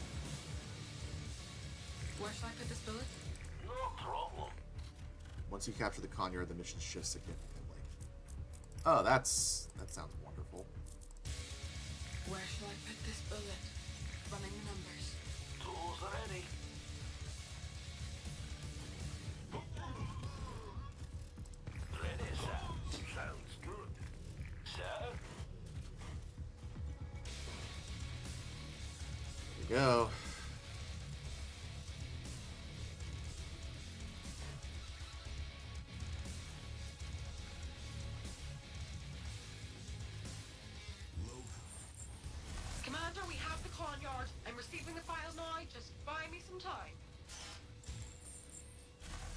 Where should I put this bullet? No problem. Once you capture the Conyard, the mission shifts significantly. Oh, that sounds wonderful. Where should I put this bullet? Running the numbers. Tools ready. Ready, sir. Sounds good. Sir? There we go. Commander, we have the Conyard. I'm receiving the file now. Just buy me some time.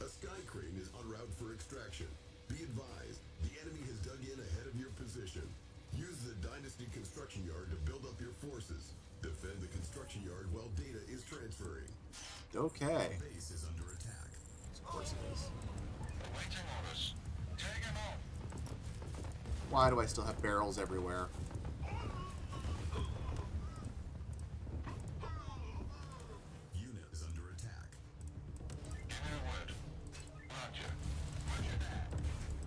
A sky crane is en route for extraction. Be advised, the enemy has dug in ahead of your position. Use the Dynasty construction yard to build up your forces. Defend the construction yard while data is transferring. Okay. The base is under attack. Of course it is. Awaiting orders. Take him on. Why do I still have barrels everywhere? Unit is under attack. Give me a word. Roger. Roger that.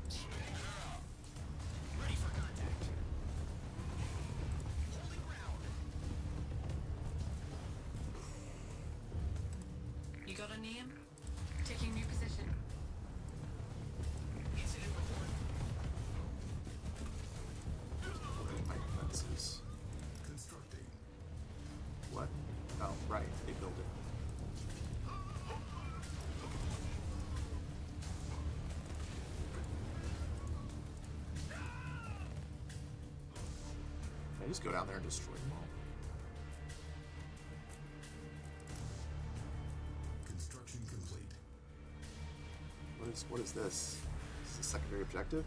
Spinning her up. Ready for contact. Holding ground. You got a name? Taking new position. Incident report. My defenses. Constructing. What? Oh, right. They built it. Can I just go down there and destroy them all? Construction complete. What is this? Is this a secondary objective?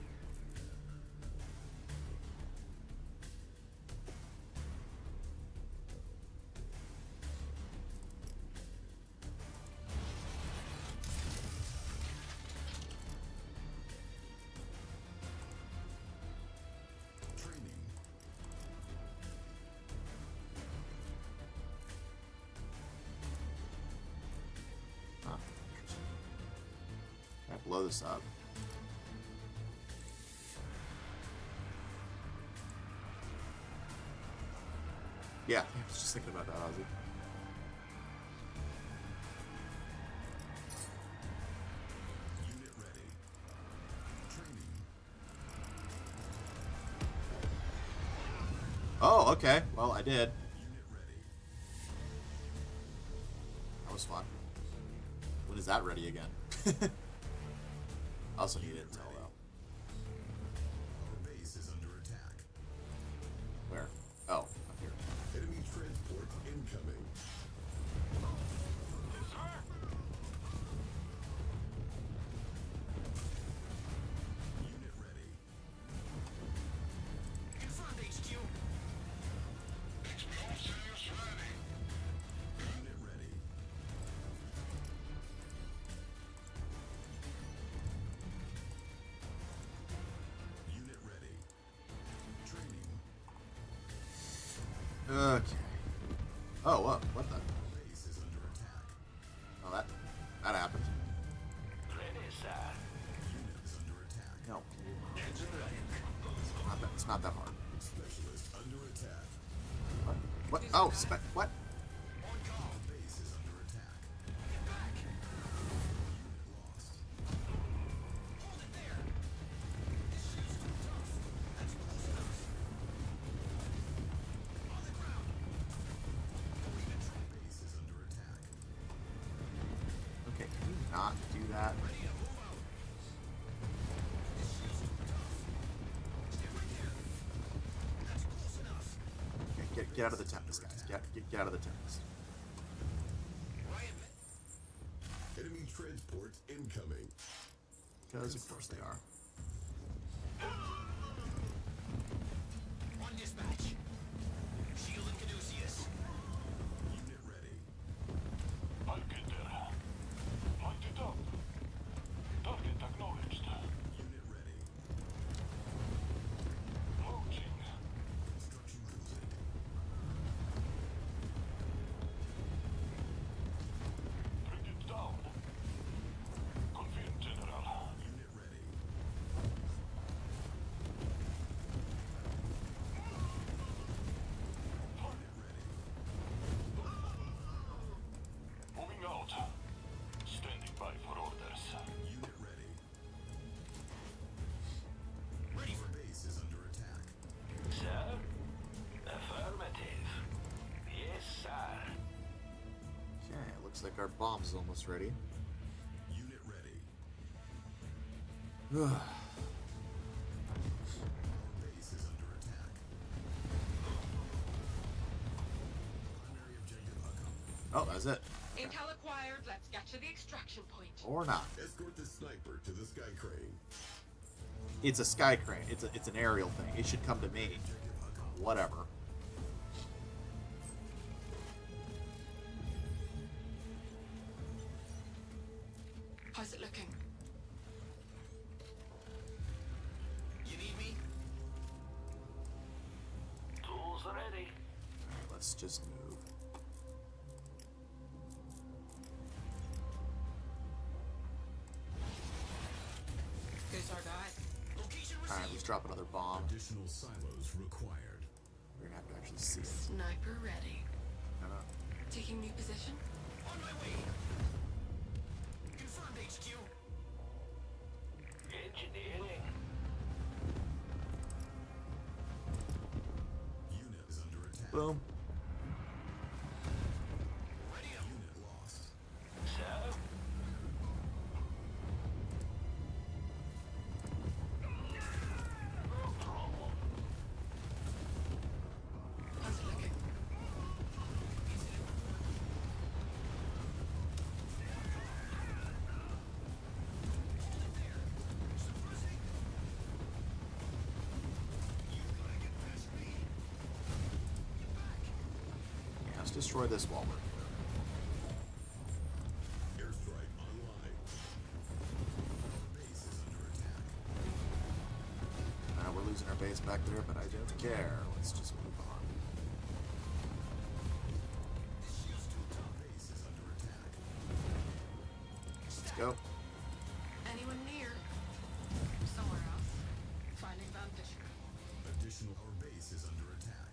Training. Huh. Interesting. Can I blow this up? Yeah, I was just thinking about that, Aussie. Unit ready. Training. Oh, okay. Well, I did. Unit ready. That was fun. When is that ready again? I also need intel, though. Our base is under attack. Where? Oh, up here. Enemy transport incoming. Unit ready. Confirmed HQ. Explosives ready. Unit ready. Unit ready. Training. Okay. Oh, what the? Base is under attack. Oh, that happened. Ready, sir. Unit is under attack. No, Engine ready. it's not that hard. Specialist under attack. What? Oh, what? On call. not do that? Okay, get out of the Tempest, guys. Get out of the Tempest. Enemy transport incoming. Because of course they are. On dispatch. Shield and Caduceus. Unit ready. I'll get there. Light it up. Target acknowledged. Unit ready. Launching. Construction complete. Bring it down. Confirmed, General. Unit ready. Unit ready. Moving out. Standing by for orders. Unit ready. Ready Our base is under attack. Sir? Affirmative. Yes, sir. Okay, it looks like our bomb's almost ready. Unit ready. Ugh. Our base is under attack. Primary objective accomplished. Oh, that's it. Intel acquired. Let's get to the extraction point. Or not. Escort the sniper to the sky crane. It's a sky crane. It's an aerial thing. It should come to me. Objective accomplished. Whatever. How's it looking? You need me? Tools ready. Let's just move. Who's our guy? Location Alright, let's received. drop another bomb. Additional silos required. We're gonna have to actually see it. Sniper ready. No, no. Taking new position. On my way. Confirmed HQ. Engineering. Unit is under attack. Boom. Ready up. Unit lost. Sir? No problem. How's it looking? Yeah, let's destroy this while we're Airstrike online. Our base is under attack. we're losing our base back there, but I don't care. Let's just move on. Our base is under attack. Let's go. Anyone near? Somewhere else. Finding vantage. Additional. Our base is under attack.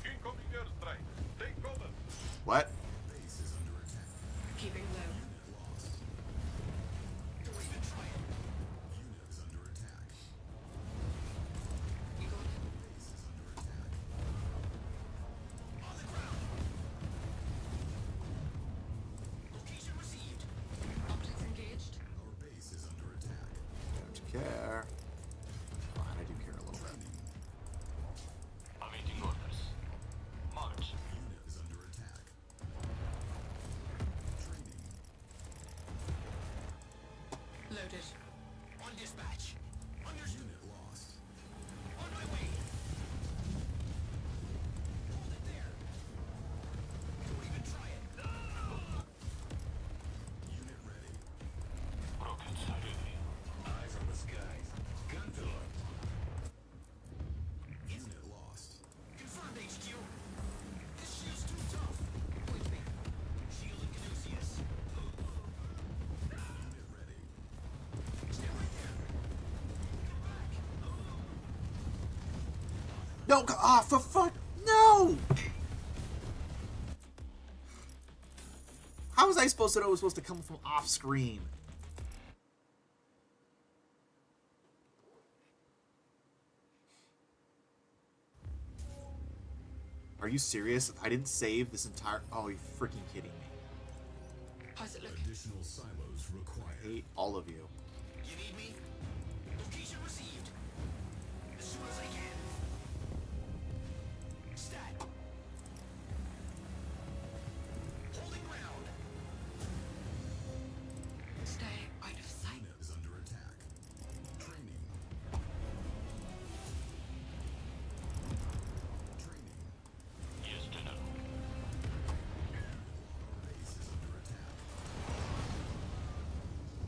Incoming airstrike. Take cover. What? Base is under attack. Keeping low. Unit lost. Don't even try it. Unit is under attack. You got it. Base is under attack. On the ground. Location received. Optics engaged. Our base is under attack. Don't care. Fine, I do care a little bit. Awaiting orders. March. Unit is under attack. Training. Loaded. On dispatch. Understood. Unit lost. On my way. Hold it there. Don't even try it. Unit ready. Rockets ready. Eyes on the skies. Gun door. Unit lost. Confirmed HQ. This shield's too tough. With me. Shield and Caduceus. Unit ready. Stay right there. No, for fuck, no! How was I supposed to know it was supposed to come from off screen? Are you serious? I didn't save this entire... Oh, you're freaking kidding me. How's it look? Additional silos required. I hate all of you. You need me? Location received. As soon as I can. Stat. Holding ground. Stay out of sight. Unit is under attack. Training. Training. Yes, General. Our base is under attack.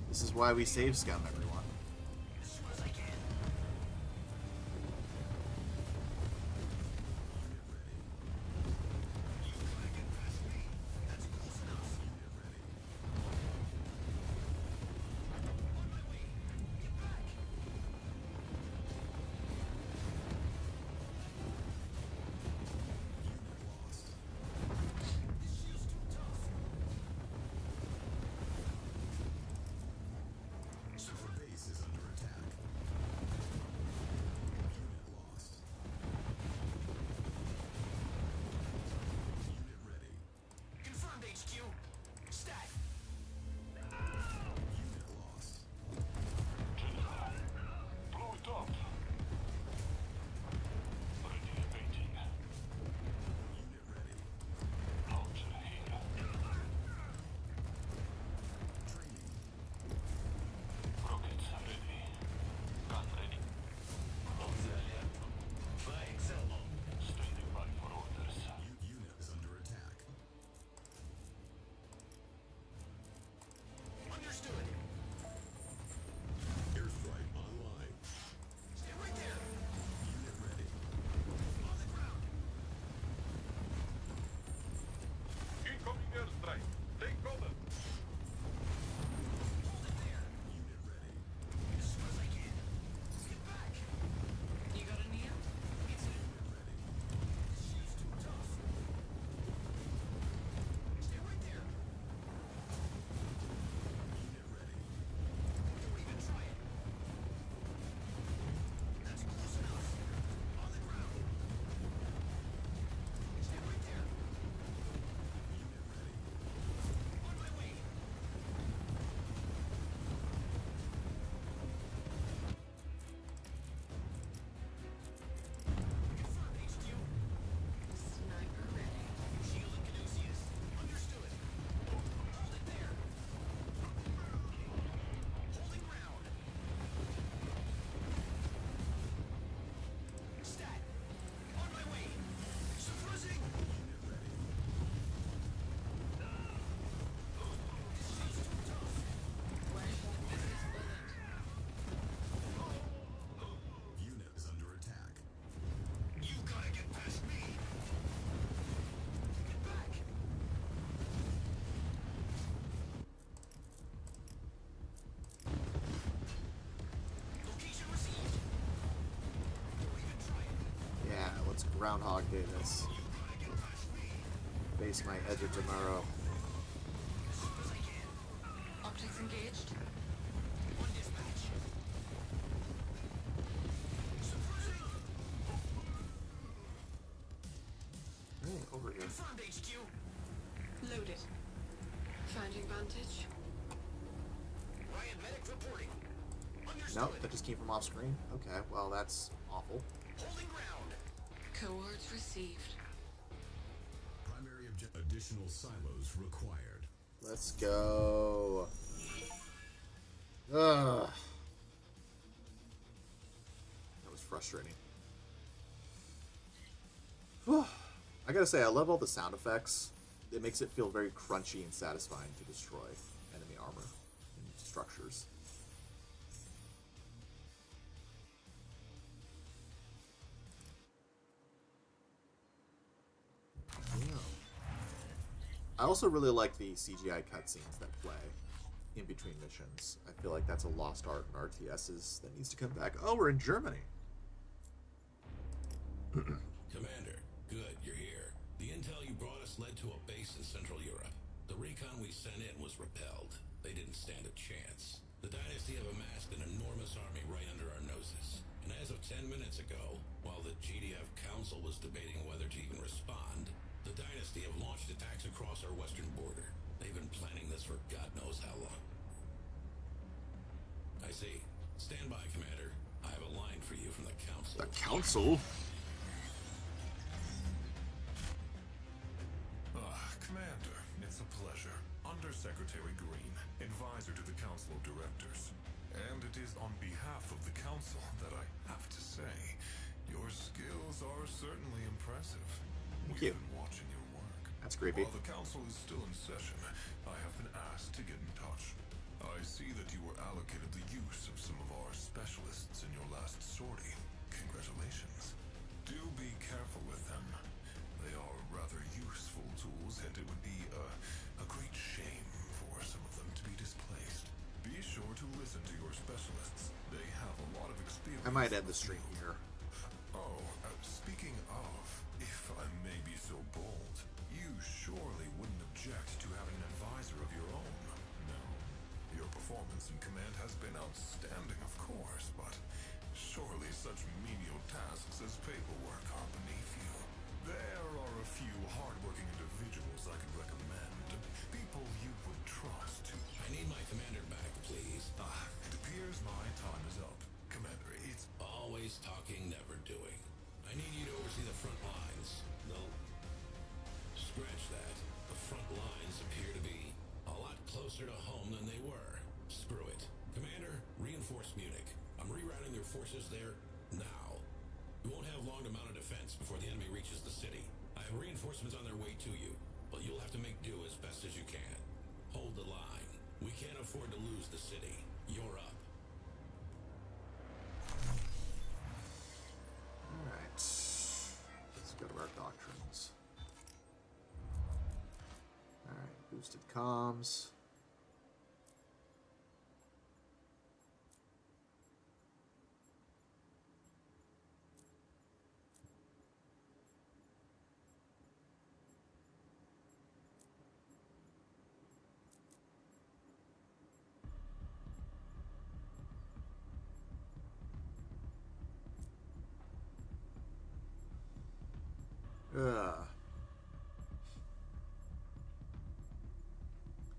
This is why we save Scum, everyone. As soon as I can. Unit ready. You gotta get past me. That's close enough. Unit ready. On my way. Get back. Unit lost. This shield's too tough. Our base is under attack. Unit lost. Unit ready. Confirmed HQ. Stat. Unit lost. General. Blow it up. Ready waiting. Unit ready. Launcher here. Training. Rockets ready. Gun ready. Flying solo. Standing by for orders. Unit is under attack. Understood. Airstrike online. Stay right there. Unit ready. On the ground. Incoming airstrike. Take cover. Hold it there. Unit ready. As soon as I can. Get back. You got a Neo? It's in. Unit ready. This shield's too tough. Stay right there. Unit ready. Don't even try it. That's close enough. On the ground. Stay right there. Unit ready. On my way. Confirmed HQ. Sniper ready. Shield and Caduceus. Understood. Hold it there. Holding ground. Stat. On my way. Suppressing. Unit ready. This shield's too tough. Where's that biggest bullet? Unit is under attack. You gotta get past me. Get back. Location received. Don't even try it. Yeah, let's Groundhog Day this. You gotta get past me. Face my edge of tomorrow. As soon as I can. Optics engaged. On dispatch. Suppressing. Hey, over here. Confirmed HQ. Loaded. Finding vantage. Riot medic reporting. Understood. Nope, that just came from off screen. Okay, well that's awful. Holding ground. Coords received. Primary objective. Additional silos required. Let's go. Ugh. That was frustrating. Whew. I gotta say, I love all the sound effects. It makes it feel very crunchy and satisfying to destroy enemy armor and structures. I also really like the CGI cutscenes that play in between missions. I feel like that's a lost art in RTSs that needs to come back. Oh, we're in Germany. Commander, good, you're here. The intel you brought us led to a base in Central Europe. The recon we sent in was repelled. They didn't stand a chance. The Dynasty have amassed an enormous army right under our noses. And as of 10 minutes ago, While the GDF Council was debating whether to even respond, the Dynasty have launched attacks across our western border. They've been planning this for God knows how long. I see. Stand by, Commander. I have a line for you from the Council. The Council? Commander, it's a pleasure. Undersecretary Green, advisor to the Council of Directors. And it is on behalf of the Council that I have to say, your skills are certainly impressive. Thank you. We've been watching your work. That's creepy. While the Council is still in session, I have been asked to get in touch. I see that you were allocated the use of some of our specialists in your last sortie. Congratulations. Do be careful with them. They are rather useful tools, and it would be a great shame for some of them to be displaced. Be sure to listen to your specialists. They have a lot of experience. I might end the stream here. Oh, speaking of, if I may be so bold, you surely wouldn't object to having an advisor of your own, no? Your performance in command has been outstanding, of course, but surely such menial tasks as paperwork are beneath you. There are a few hardworking individuals I could recommend. People you would trust to... I need my commander back, please. It appears my time is up. Commander, it's... Always talking, never doing. I need you to oversee the front lines. No. Scratch that. The front lines appear to be a lot closer to home than they were. Screw it. Commander, reinforce Munich. I'm rerouting your forces there now. You won't have long to mount a defense before the enemy reaches the city. I have reinforcements on their way to you, but you'll have to make do as best as you can. Hold the line. We can't afford to lose the city. You're up. Alright. Let's go to our doctrines. Alright, boosted comms.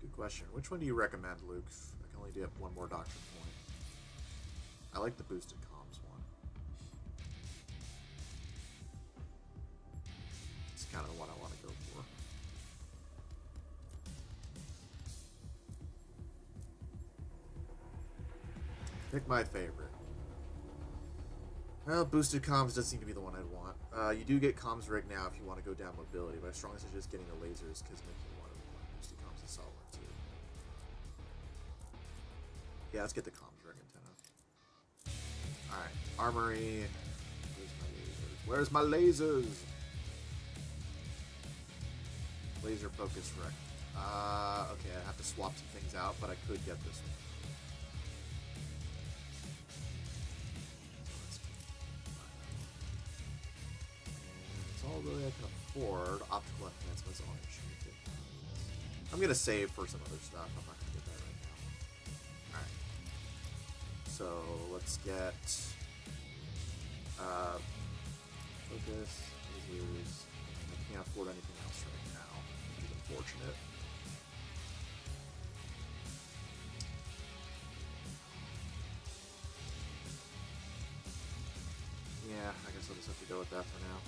Good question. Which one do you recommend, Luke? I can only get one more doctrine point. I like the boosted comms one. It's kind of the one I want to go for. Pick my favorite. Well, boosted comms does seem to be the one I'd want. You do get comms rig now if you want to go down mobility, but I strongly suggest getting the lasers because making one of boosted comms is solid too. Yeah, let's get the comms rig antenna. Alright, armory. Where's my lasers? Laser focus rig. Okay, I have to swap some things out, but I could get this one. All really I can afford. Optical enhancements on it. I'm gonna save for some other stuff. I'm not gonna get that right now. Alright. So let's get focus, lasers. I can't afford anything else right now, which is unfortunate. Yeah, I guess I'll just have to go with that for now.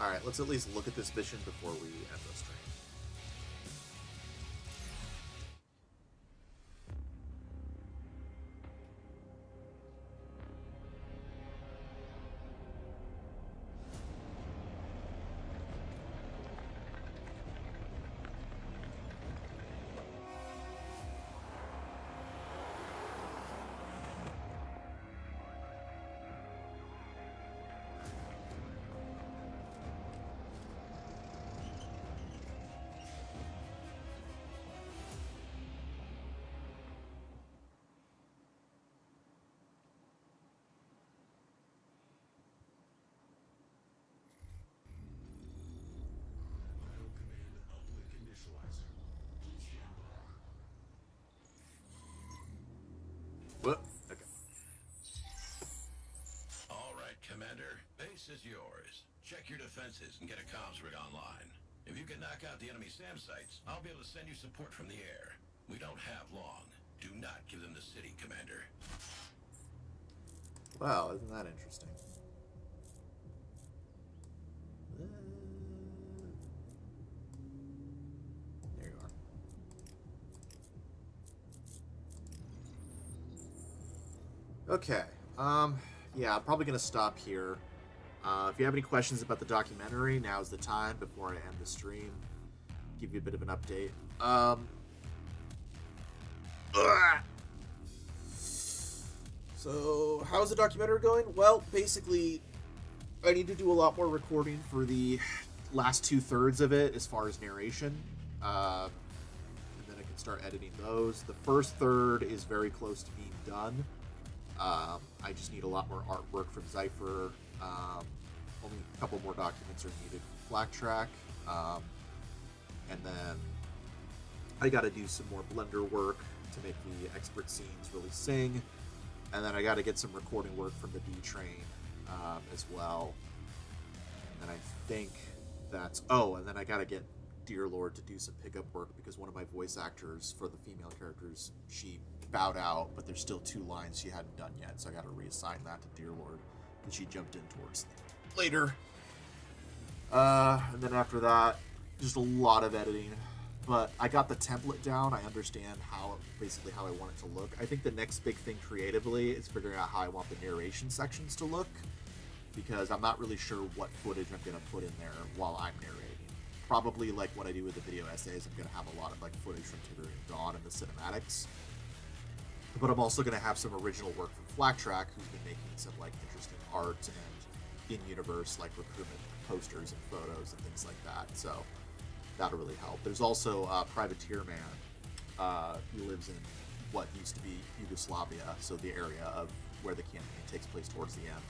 Alright, let's at least look at this mission before we end the stream. What? Okay. is yours. Check your defenses and get a comms rig online. If you can knock out the enemy SAM sites, I'll be able to send you support from the air. We don't have long. Do not give them the city, Commander. Wow, isn't that interesting? There you are. Okay. Yeah, I'm probably gonna stop here. If you have any questions about the documentary, now's the time before I end the stream. Give you a bit of an update. So, how's the documentary going? Well, basically, I need to do a lot more recording for the last 2/3 of it as far as narration. And then I can start editing those. The first third is very close to being done. I just need a lot more artwork from Zypher. Only a couple more documents are needed for Black Track. And then I got to do some more Blender work to make the expert scenes really sing. And then I got to get some recording work from the D-Train as well. And I think that's... Oh, and then I got to get Dear Lord to do some pickup work because one of my voice actors for the female characters, she bowed out, but there's still 2 lines she hadn't done yet, so I got to reassign that to Dear Lord because she jumped in towards later. And then after that, just a lot of editing. But I got the template down. I understand basically how I want it to look. I think the next big thing creatively is figuring out how I want the narration sections to look, because I'm not really sure what footage I'm going to put in there while I'm narrating. Probably like what I do with the video essays, I'm going to have a lot of like footage from Tiberium Dawn and the cinematics. But I'm also going to have some original work from Black Track, who's been making some like interesting art and in-universe like recruitment posters and photos and things like that. So that'll really help. There's also Privateer Man. He lives in what used to be Yugoslavia, so the area of where the campaign takes place towards the end.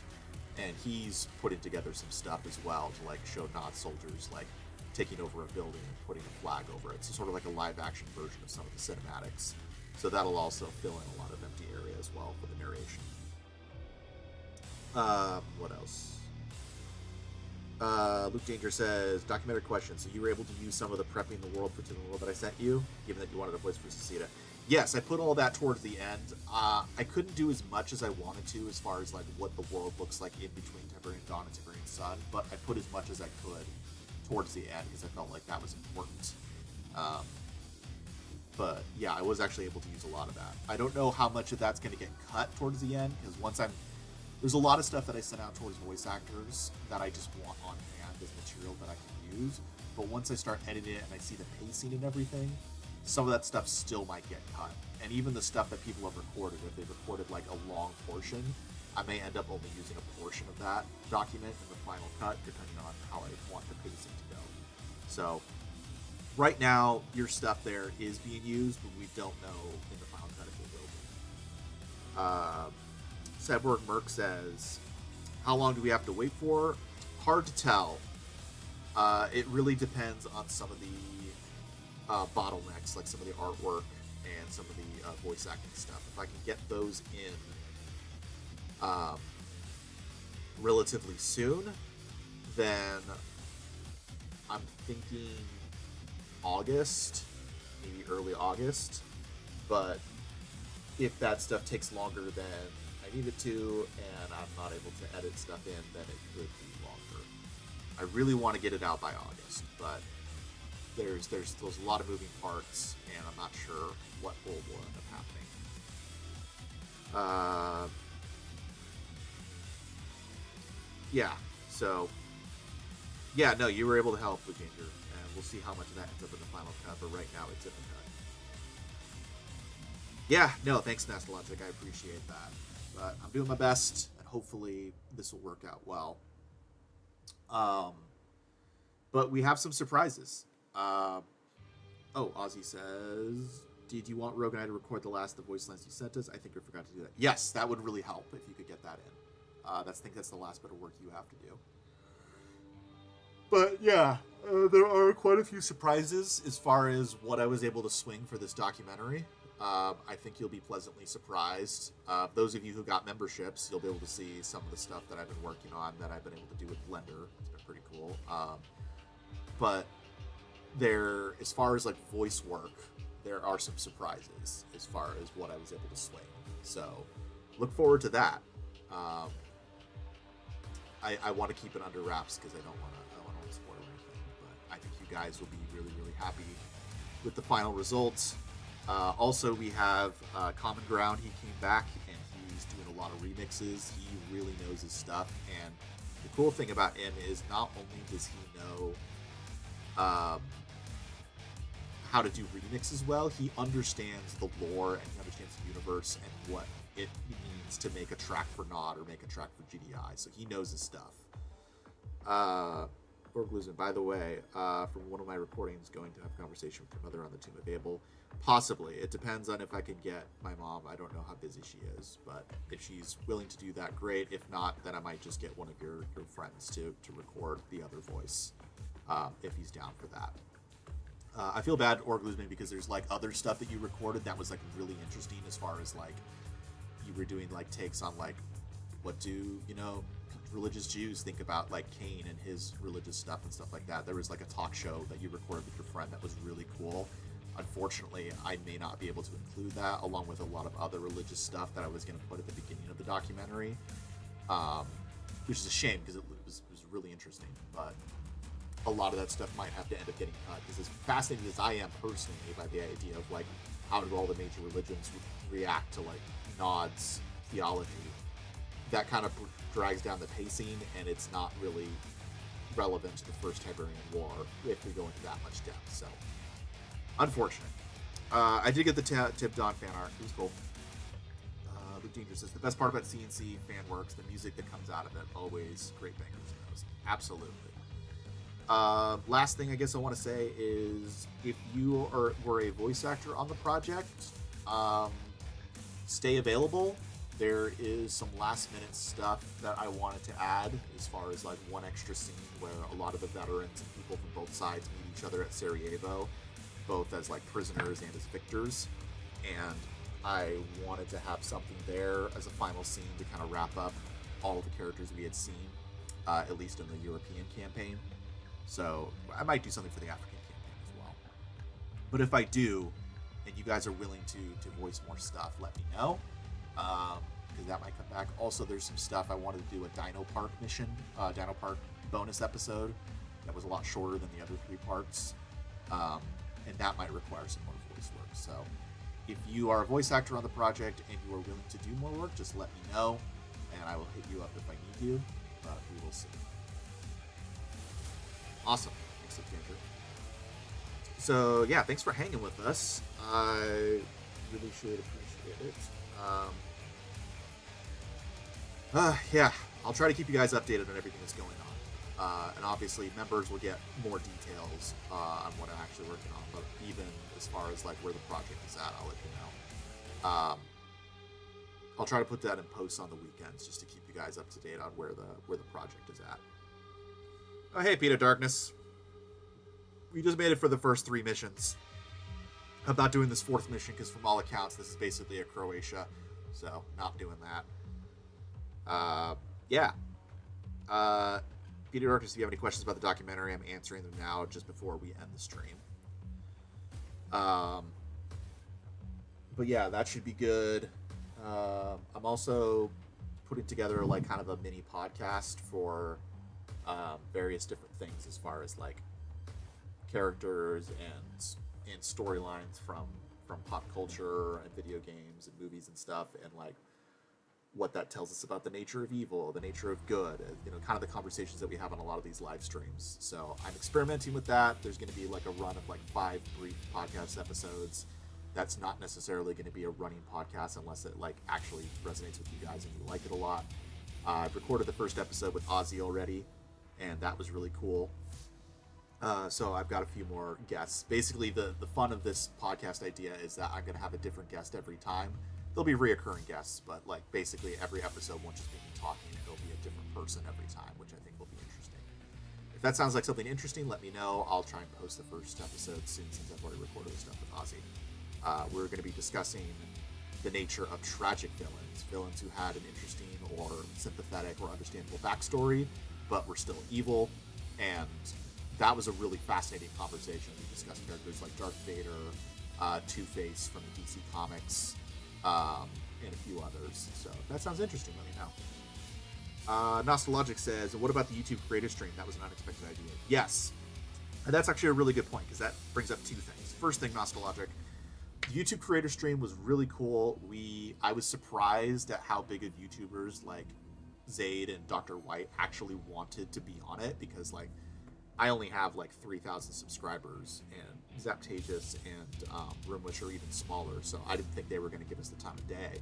And he's putting together some stuff as well to like show Nazi soldiers like taking over a building and putting a flag over it. So sort of like a live-action version of some of the cinematics. So that'll also fill in a lot of empty area as well for the narration. What else? Luke Danger says, documentary question. So you were able to use some of the prepping the world for the world that I sent you, given that you wanted a voice for Cecita. Yes, I put all that towards the end. I couldn't do as much as I wanted to as far as like what the world looks like in between Tiberium Dawn and Tiberium Sun, but I put as much as I could towards the end because I felt like that was important. But yeah, I was actually able to use a lot of that. I don't know how much of that's going to get cut towards the end, because there's a lot of stuff that I sent out towards voice actors that I just want on hand as material that I can use. But once I start editing it and I see the pacing and everything, some of that stuff still might get cut. And even the stuff that people have recorded, if they recorded like a long portion, I may end up only using a portion of that document in the final cut, depending on how I want the pacing to go. So right now, your stuff there is being used, but we don't know in the final cut if it will be. Cyborg Merc says, how long do we have to wait for? Hard to tell. It really depends on some of the bottlenecks, like some of the artwork and some of the voice acting stuff. If I can get those in relatively soon, then I'm thinking August, maybe early August. But if that stuff takes longer than I need it to, and I'm not able to edit stuff in, then it could be longer. I really want to get it out by August, but there's a lot of moving parts, and I'm not sure what will end up happening. Yeah, so yeah, no, you were able to help with Danger, and we'll see how much of that ends up in the final cut, but right now it's in the cut. Yeah, no, thanks, Nastalogic, I appreciate that. But I'm doing my best, and hopefully this will work out well. But we have some surprises. Aussie says, did you want Rogue and I to record the last of the voice lines you sent us? I think we forgot to do that. Yes, that would really help if you could get that in. I think that's the last bit of work you have to do. But yeah, there are quite a few surprises as far as what I was able to swing for this documentary. I think you'll be pleasantly surprised. Those of you who got memberships, you'll be able to see some of the stuff that I've been working on that I've been able to do with Blender. It's been pretty cool. But there, as far as like voice work, there are some surprises as far as what I was able to swing. So look forward to that. I want to keep it under wraps because I don't want to spoil anything. But I think you guys will be really, really happy with the final results. Also, we have Common Ground. He came back and he's doing a lot of remixes. He really knows his stuff. And the cool thing about him is not only does he know how to do remixes well, he understands the lore and he understands the universe and what it means to make a track for Nod or make a track for GDI. So he knows his stuff. Borglusen, by the way, from one of my recordings, going to have a conversation with your mother on the Tomb of Babel. Possibly. It depends on if I can get my mom. I don't know how busy she is, but if she's willing to do that, great. If not, then I might just get one of your friends to record the other voice, if he's down for that. I feel bad, Orglusman, because there's like other stuff that you recorded that was like really interesting as far as like you were doing like takes on like what do, you know, religious Jews think about like Cain and his religious stuff and stuff like that. There was like a talk show that you recorded with your friend that was really cool. Unfortunately, I may not be able to include that along with a lot of other religious stuff that I was going to put at the beginning of the documentary, which is a shame because it was really interesting, but a lot of that stuff might have to end up getting cut because as fascinated as I am personally by the idea of like how do all the major religions react to like Nod's theology, that kind of drags down the pacing and it's not really relevant to the First Tiberium War if we go into that much depth. So unfortunate. I did get the Tib Don fan art. It was cool. Luke Danger says the best part about CNC fan works, the music that comes out of it, always great bangers and those. Absolutely. Last thing I guess I want to say is if you were a voice actor on the project, stay available. There is some last minute stuff that I wanted to add as far as like one extra scene where a lot of the veterans and people from both sides meet each other at Sarajevo, both as like prisoners and as victors. And I wanted to have something there as a final scene to kind of wrap up all of the characters we had seen, at least in the European campaign. So I might do something for the African campaign as well. But if I do, and you guys are willing to voice more stuff, let me know. Because that might come back. Also, there's some stuff I wanted to do a Dino Park mission, Dino Park bonus episode that was a lot shorter than the other 3 parts. And that might require some more voice work. So if you are a voice actor on the project and you are willing to do more work, just let me know. And I will hit you up if I need you. But we will see. Awesome. Thanks, Andrew. So, yeah, thanks for hanging with us. I really should appreciate it. Yeah, I'll try to keep you guys updated on everything that's going on. And obviously, members will get more details on what I'm actually working on. But even as far as like where the project is at, I'll let you know. I'll try to put that in posts on the weekends just to keep you guys up to date on where the project is at. Oh, hey, Peter Darkness. We just made it for the first 3 missions. I'm not doing this 4th mission because from all accounts, this is basically a Croatia. So, not doing that. Yeah. Peter Darkness, if you have any questions about the documentary, I'm answering them now just before we end the stream. But yeah, that should be good. I'm also putting together like kind of a mini podcast for various different things as far as like characters and storylines from pop culture and video games and movies and stuff, and like what that tells us about the nature of evil, the nature of good, you know, kind of the conversations that we have on a lot of these live streams. So I'm experimenting with that. There's going to be like a run of like 5 brief podcast episodes. That's not necessarily going to be a running podcast unless it like actually resonates with you guys and you like it a lot. I've recorded the first episode with Aussie already, and that was really cool. So I've got a few more guests. Basically, the fun of this podcast idea is that I'm going to have a different guest every time. There'll be reoccurring guests, but like basically every episode won't just be me talking. There'll be a different person every time, which I think will be interesting. If that sounds like something interesting, let me know. I'll try and post the first episode soon since I've already recorded the stuff with Aussie. We're going to be discussing the nature of tragic villains, villains who had an interesting or sympathetic or understandable backstory, but were still evil. And that was a really fascinating conversation. We discussed characters like Darth Vader, Two-Face from the DC Comics, and a few others. So if that sounds interesting, let me know. Nostalgic says, what about the YouTube creator stream? That was an unexpected idea. Yes. And that's actually a really good point, because that brings up two things. First thing, Nostalgic, the YouTube creator stream was really cool. I was surprised at how big of YouTubers like Zayd and Dr. White actually wanted to be on it, because like I only have like 3,000 subscribers, and Zaptageous and Roomwish are even smaller, so I didn't think they were going to give us the time of day.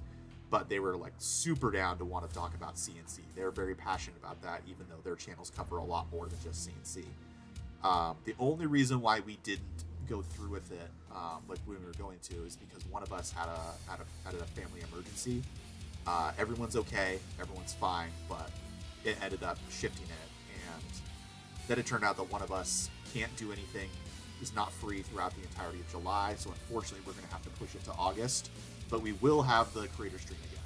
But they were like super down to want to talk about CNC. They were very passionate about that, even though their channels cover a lot more than just CNC. The only reason why we didn't go through with it like we were going to is because one of us had a family emergency. Everyone's okay, everyone's fine, but it ended up shifting it, and then it turned out that one of us can't do anything, is not free throughout the entirety of July, so unfortunately we're going to have to push it to August, but we will have the creator stream again.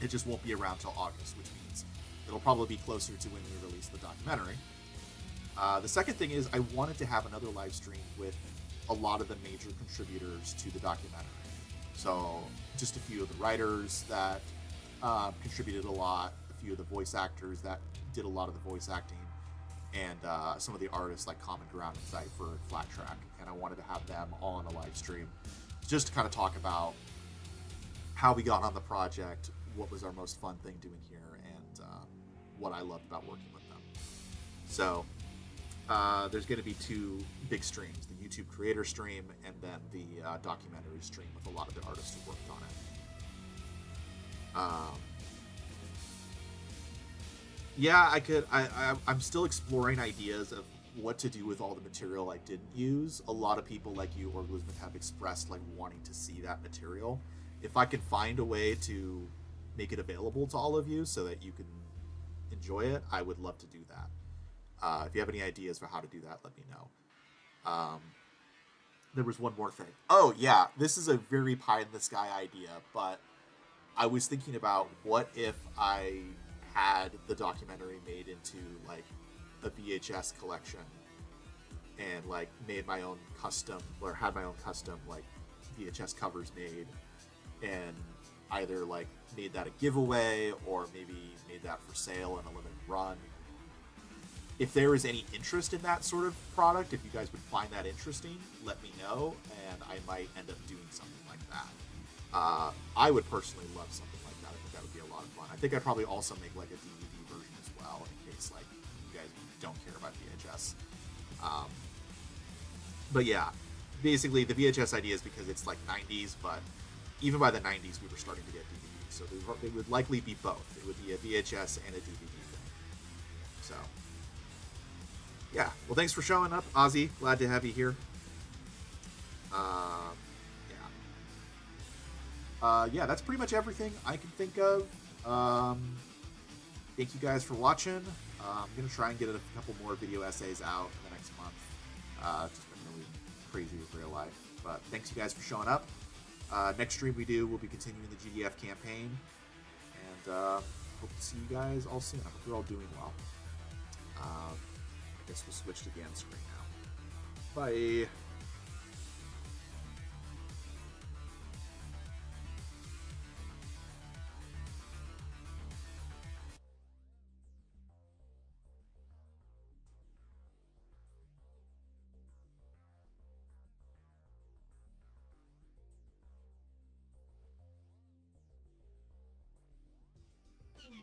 It just won't be around till August, which means it'll probably be closer to when we release the documentary. The second thing is I wanted to have another live stream with a lot of the major contributors to the documentary. So just a few of the writers that contributed a lot, a few of the voice actors that did a lot of the voice acting, and some of the artists like Common Ground and Cypher and Flat Track. And I wanted to have them all on a live stream just to kind of talk about how we got on the project, what was our most fun thing doing here, and what I loved about working with them. So there's going to be two big streams, the YouTube creator stream and then the documentary stream with a lot of the artists who worked on it. Yeah, I'm still exploring ideas of what to do with all the material I didn't use. A lot of people like you or Elizabeth have expressed like wanting to see that material. If I can find a way to make it available to all of you so that you can enjoy it, I would love to do that. If you have any ideas for how to do that, let me know. There was one more thing. Oh, yeah, this is a very pie-in-the-sky idea, but I was thinking about what if I had the documentary made into, like, a VHS collection and, like, made my own custom, or had my own custom, like, VHS covers made, and either, like, made that a giveaway or maybe made that for sale in a limited run. If there is any interest in that sort of product, if you guys would find that interesting, let me know, and I might end up doing something like that. I would personally love something like that. I think that would be a lot of fun. I think I'd probably also make like a DVD version as well, in case like you guys don't care about VHS. But yeah, basically the VHS idea is because it's like 90s, but even by the 90s we were starting to get DVDs, so they would likely be both. It would be a VHS and a DVD thing. So yeah, well, thanks for showing up, Aussie. Glad to have you here. Yeah, that's pretty much everything I can think of. Thank you guys for watching. I'm going to try and get a couple more video essays out in the next month. It's just been really crazy with real life. But thanks you guys for showing up. Next stream we do, we'll be continuing the GDF campaign. And hope to see you guys all soon. I hope you're all doing well. I guess we'll switch to the end screen now. Bye. No.